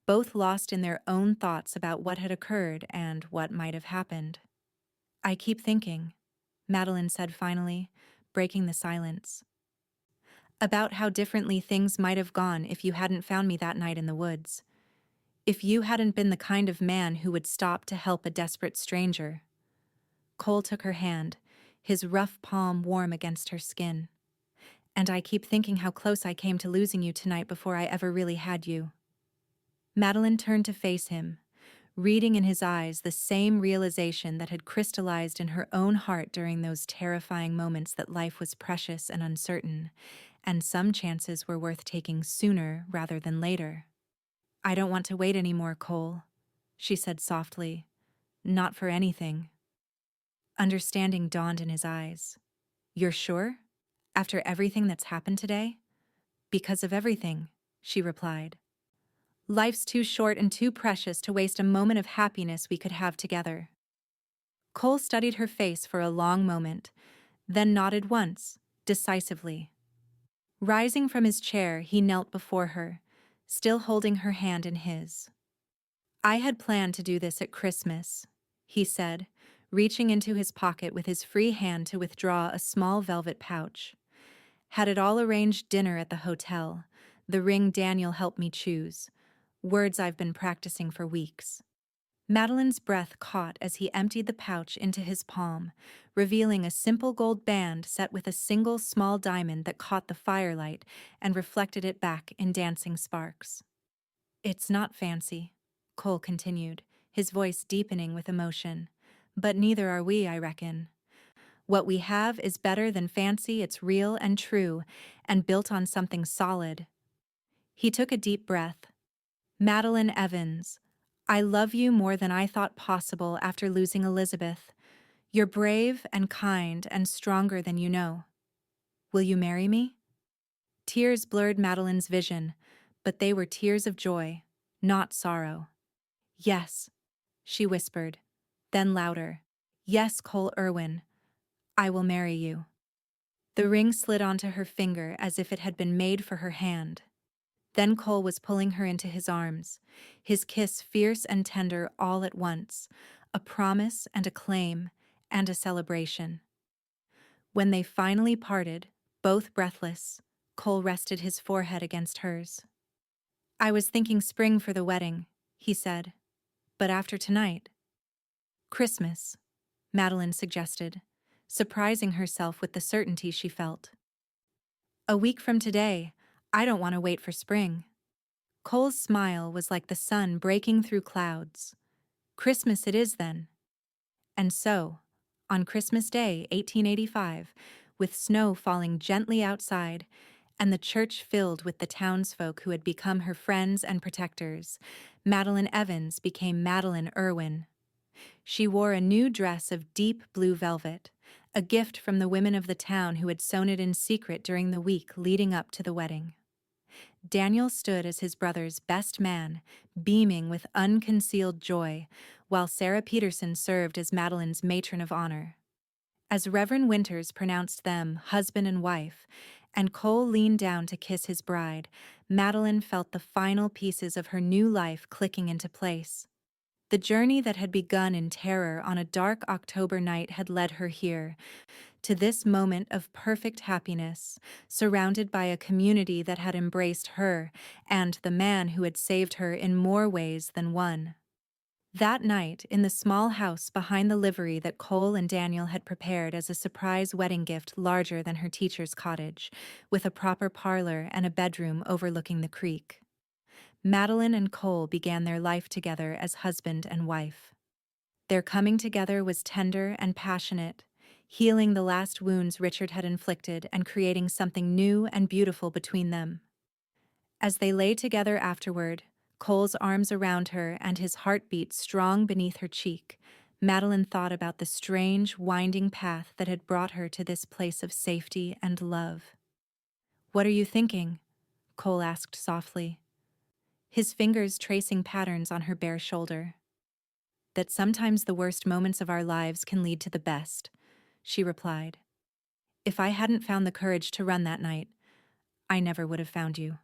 both lost in their own thoughts about what had occurred and what might have happened. "I keep thinking," Madeline said finally, breaking the silence, "about how differently things might have gone if you hadn't found me that night in the woods. If you hadn't been the kind of man who would stop to help a desperate stranger." Cole took her hand, his rough palm warm against her skin. "And I keep thinking how close I came to losing you tonight before I ever really had you." Madeline turned to face him, reading in his eyes the same realization that had crystallized in her own heart during those terrifying moments that life was precious and uncertain, and some chances were worth taking sooner rather than later. "I don't want to wait anymore, Cole," she said softly. "Not for anything." Understanding dawned in his eyes. "You're sure? After everything that's happened today?" "Because of everything," she replied. "Life's too short and too precious to waste a moment of happiness we could have together." Cole studied her face for a long moment, then nodded once, decisively. Rising from his chair, he knelt before her, still holding her hand in his. "I had planned to do this at Christmas," he said, reaching into his pocket with his free hand to withdraw a small velvet pouch. "Had it all arranged dinner at the hotel, the ring Daniel helped me choose, words I've been practicing for weeks." Madeline's breath caught as he emptied the pouch into his palm, revealing a simple gold band set with a single small diamond that caught the firelight and reflected it back in dancing sparks. "It's not fancy," Cole continued, his voice deepening with emotion. "But neither are we, I reckon. What we have is better than fancy. It's real and true, and built on something solid." He took a deep breath. "Madeline Evans, I love you more than I thought possible after losing Elizabeth. You're brave and kind and stronger than you know. Will you marry me?" Tears blurred Madeline's vision, but they were tears of joy, not sorrow. "Yes," she whispered, then louder. "Yes, Cole Irwin, I will marry you." The ring slid onto her finger as if it had been made for her hand. Then Cole was pulling her into his arms, his kiss fierce and tender all at once, a promise and a claim and a celebration. When they finally parted, Both breathless, Cole rested his forehead against hers. "I was thinking spring for the wedding," he said. "But after tonight—" "Christmas," Madeline suggested, surprising herself with the certainty she felt. "A week from today. I don't want to wait for spring." Cole's smile was like the sun breaking through clouds. "Christmas it is, then." And so, on Christmas Day, 1885, with snow falling gently outside, and the church filled with the townsfolk who had become her friends and protectors, Madeline Evans became Madeline Irwin. She wore a new dress of deep blue velvet, a gift from the women of the town who had sewn it in secret during the week leading up to the wedding. Daniel stood as his brother's best man, beaming with unconcealed joy, while Sarah Peterson served as Madeline's matron of honor. As Reverend Winters pronounced them husband and wife, and Cole leaned down to kiss his bride, Madeline felt the final pieces of her new life clicking into place. The journey that had begun in terror on a dark October night had led her here, to this moment of perfect happiness, surrounded by a community that had embraced her and the man who had saved her in more ways than one. That night, in the small house behind the livery that Cole and Daniel had prepared as a surprise wedding gift larger than her teacher's cottage, with a proper parlor and a bedroom overlooking the creek, Madeline and Cole began their life together as husband and wife. Their coming together was tender and passionate, healing the last wounds Richard had inflicted and creating something new and beautiful between them. As they lay together afterward, Cole's arms around her and his heartbeat strong beneath her cheek, Madeline thought about the strange, winding path that had brought her to this place of safety and love. "What are you thinking?" Cole asked softly, his fingers tracing patterns on her bare shoulder. "That sometimes the worst moments of our lives can lead to the best," she replied. "If I hadn't found the courage to run that night, I never would have found you."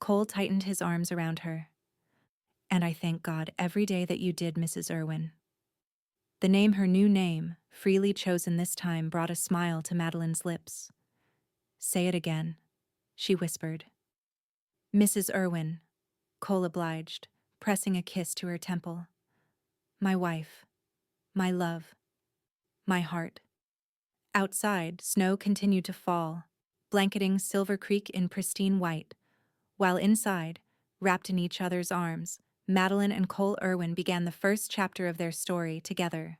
Cole tightened his arms around her. "And I thank God every day that you did, Mrs. Irwin." The name, her new name, freely chosen this time, brought a smile to Madeline's lips. "Say it again," she whispered. "Mrs. Irwin," Cole obliged, pressing a kiss to her temple. "My wife, my love, my heart." Outside, snow continued to fall, blanketing Silver Creek in pristine white, while inside, wrapped in each other's arms, Madeline and Cole Irwin began the first chapter of their story together,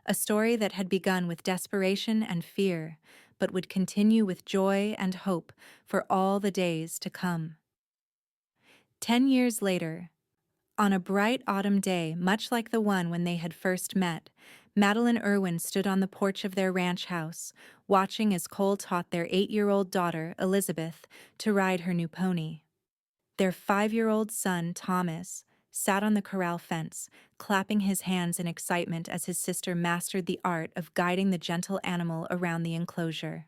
a story that had begun with desperation and fear, but would continue with joy and hope for all the days to come. 10 years later, on a bright autumn day much like the one when they had first met, Madeline Irwin stood on the porch of their ranch house, watching as Cole taught their 8-year-old daughter, Elizabeth, to ride her new pony. Their 5-year-old son, Thomas, sat on the corral fence, clapping his hands in excitement as his sister mastered the art of guiding the gentle animal around the enclosure.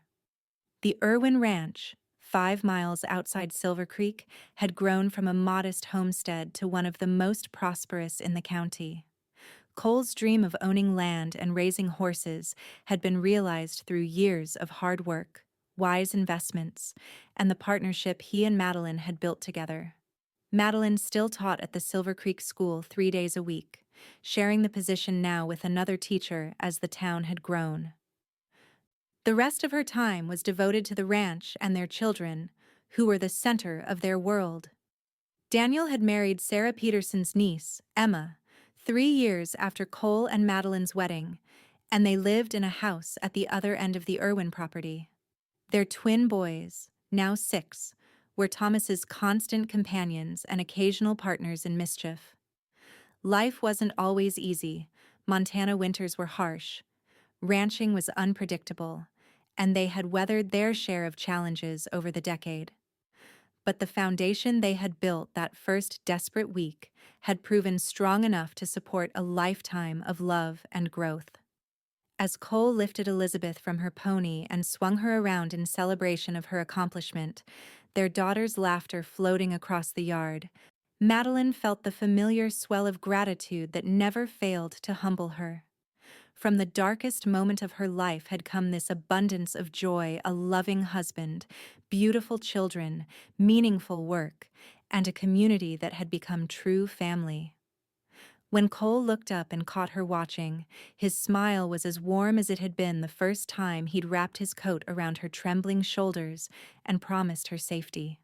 The Irwin Ranch, 5 miles outside Silver Creek, had grown from a modest homestead to one of the most prosperous in the county. Cole's dream of owning land and raising horses had been realized through years of hard work, wise investments, and the partnership he and Madeline had built together. Madeline still taught at the Silver Creek School 3 days a week, sharing the position now with another teacher as the town had grown. The rest of her time was devoted to the ranch and their children, who were the center of their world. Daniel had married Sarah Peterson's niece, Emma, 3 years after Cole and Madeline's wedding, and they lived in a house at the other end of the Irwin property. Their twin boys, now 6, were Thomas's constant companions and occasional partners in mischief. Life wasn't always easy. Montana winters were harsh. Ranching was unpredictable, and they had weathered their share of challenges over the decade. But the foundation they had built that first desperate week had proven strong enough to support a lifetime of love and growth. As Cole lifted Elizabeth from her pony and swung her around in celebration of her accomplishment, their daughter's laughter floating across the yard, Madeline felt the familiar swell of gratitude that never failed to humble her. From the darkest moment of her life had come this abundance of joy, a loving husband, beautiful children, meaningful work, and a community that had become true family. When Cole looked up and caught her watching, his smile was as warm as it had been the first time he'd wrapped his coat around her trembling shoulders and promised her safety.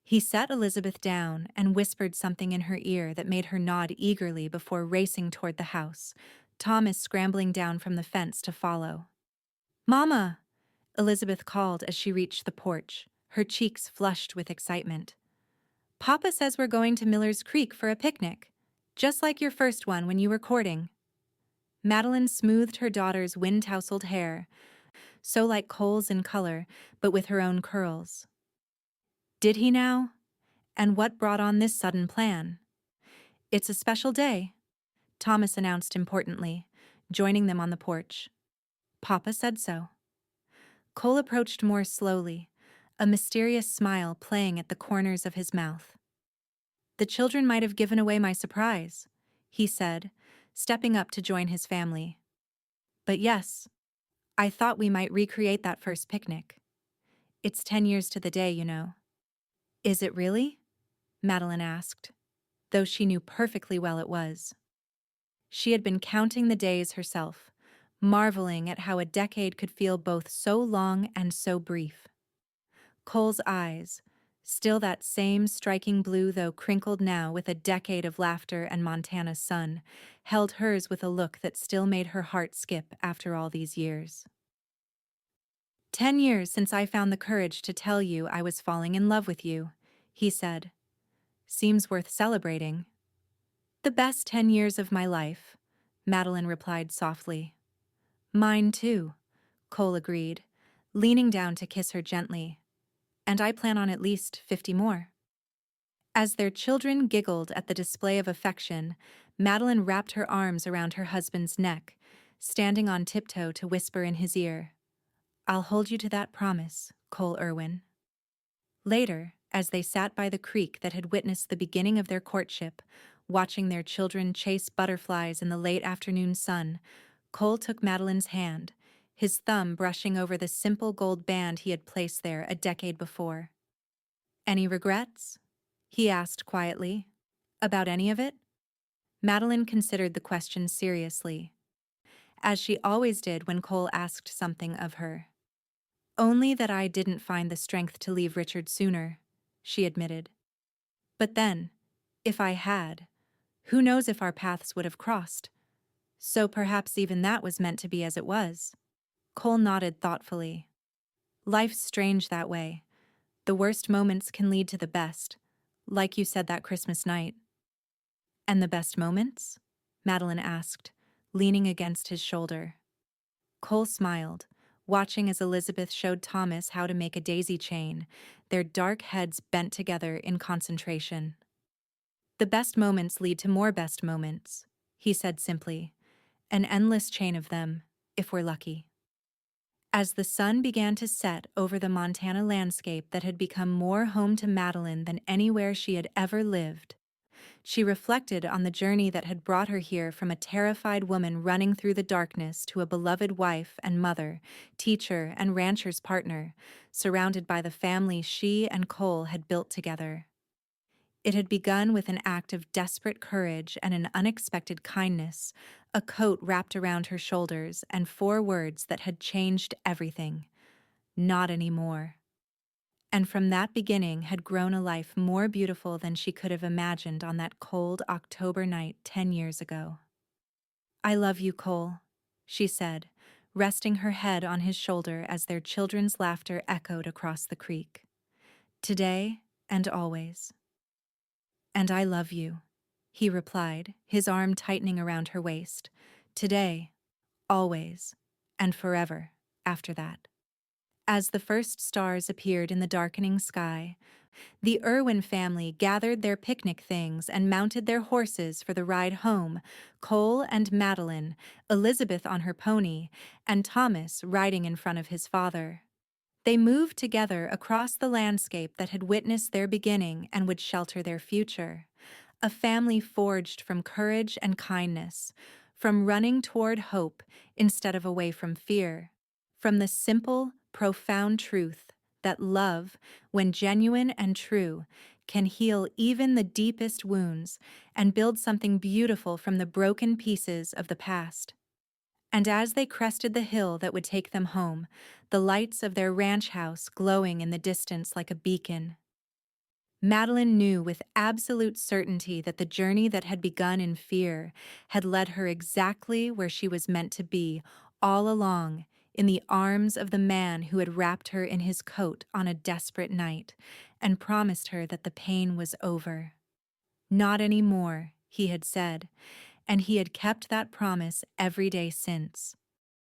He set Elizabeth down and whispered something in her ear that made her nod eagerly before racing toward the house, Thomas scrambling down from the fence to follow. "Mama!" Elizabeth called as she reached the porch, her cheeks flushed with excitement. "Papa says we're going to Miller's Creek for a picnic, just like your first one when you were courting." Madeline smoothed her daughter's wind-tousled hair, so like Cole's in color, but with her own curls. "Did he now? And what brought on this sudden plan?" "It's a special day," Thomas announced importantly, joining them on the porch. "Papa said so." Cole approached more slowly, a mysterious smile playing at the corners of his mouth. "The children might have given away my surprise," he said, stepping up to join his family. "But yes, I thought we might recreate that first picnic. It's 10 years to the day, you know." "Is it really?" Madeline asked, though she knew perfectly well it was. She had been counting the days herself, marveling at how a decade could feel both so long and so brief. Cole's eyes, still that same striking blue though crinkled now with a decade of laughter and Montana sun, held hers with a look that still made her heart skip after all these years. 10 years since I found the courage to tell you I was falling in love with you," he said. "Seems worth celebrating." "The best 10 years of my life," Madeline replied softly. "Mine too," Cole agreed, leaning down to kiss her gently. "And I plan on at least 50 more." As their children giggled at the display of affection, Madeline wrapped her arms around her husband's neck, standing on tiptoe to whisper in his ear, "I'll hold you to that promise, Cole Irwin." Later, as they sat by the creek that had witnessed the beginning of their courtship, watching their children chase butterflies in the late afternoon sun, Cole took Madeline's hand, his thumb brushing over the simple gold band he had placed there a decade before. "Any regrets?" he asked quietly. "About any of it?" Madeline considered the question seriously, as she always did when Cole asked something of her. "Only that I didn't find the strength to leave Richard sooner," she admitted. "But then, if I had, who knows if our paths would have crossed? So perhaps even that was meant to be as it was." Cole nodded thoughtfully. "Life's strange that way. The worst moments can lead to the best, like you said that Christmas night." "And the best moments?" Madeline asked, leaning against his shoulder. Cole smiled, watching as Elizabeth showed Thomas how to make a daisy chain, their dark heads bent together in concentration. "The best moments lead to more best moments," he said simply, "an endless chain of them, if we're lucky." As the sun began to set over the Montana landscape that had become more home to Madeline than anywhere she had ever lived, she reflected on the journey that had brought her here from a terrified woman running through the darkness to a beloved wife and mother, teacher and rancher's partner, surrounded by the family she and Cole had built together. It had begun with an act of desperate courage and an unexpected kindness, a coat wrapped around her shoulders and 4 words that had changed everything. Not anymore. And from that beginning had grown a life more beautiful than she could have imagined on that cold October night 10 years ago. "I love you, Cole," she said, resting her head on his shoulder as their children's laughter echoed across the creek. "Today and always." "And I love you," he replied, his arm tightening around her waist. "Today, always, and forever after that." As the first stars appeared in the darkening sky, the Irwin family gathered their picnic things and mounted their horses for the ride home, Cole and Madeline, Elizabeth on her pony, and Thomas riding in front of his father. They moved together across the landscape that had witnessed their beginning and would shelter their future, a family forged from courage and kindness, from running toward hope instead of away from fear, from the simple, profound truth that love, when genuine and true, can heal even the deepest wounds and build something beautiful from the broken pieces of the past. And as they crested the hill that would take them home, the lights of their ranch house glowing in the distance like a beacon, Madeline knew with absolute certainty that the journey that had begun in fear had led her exactly where she was meant to be all along, in the arms of the man who had wrapped her in his coat on a desperate night and promised her that the pain was over. Not any more, he had said, and he had kept that promise every day since.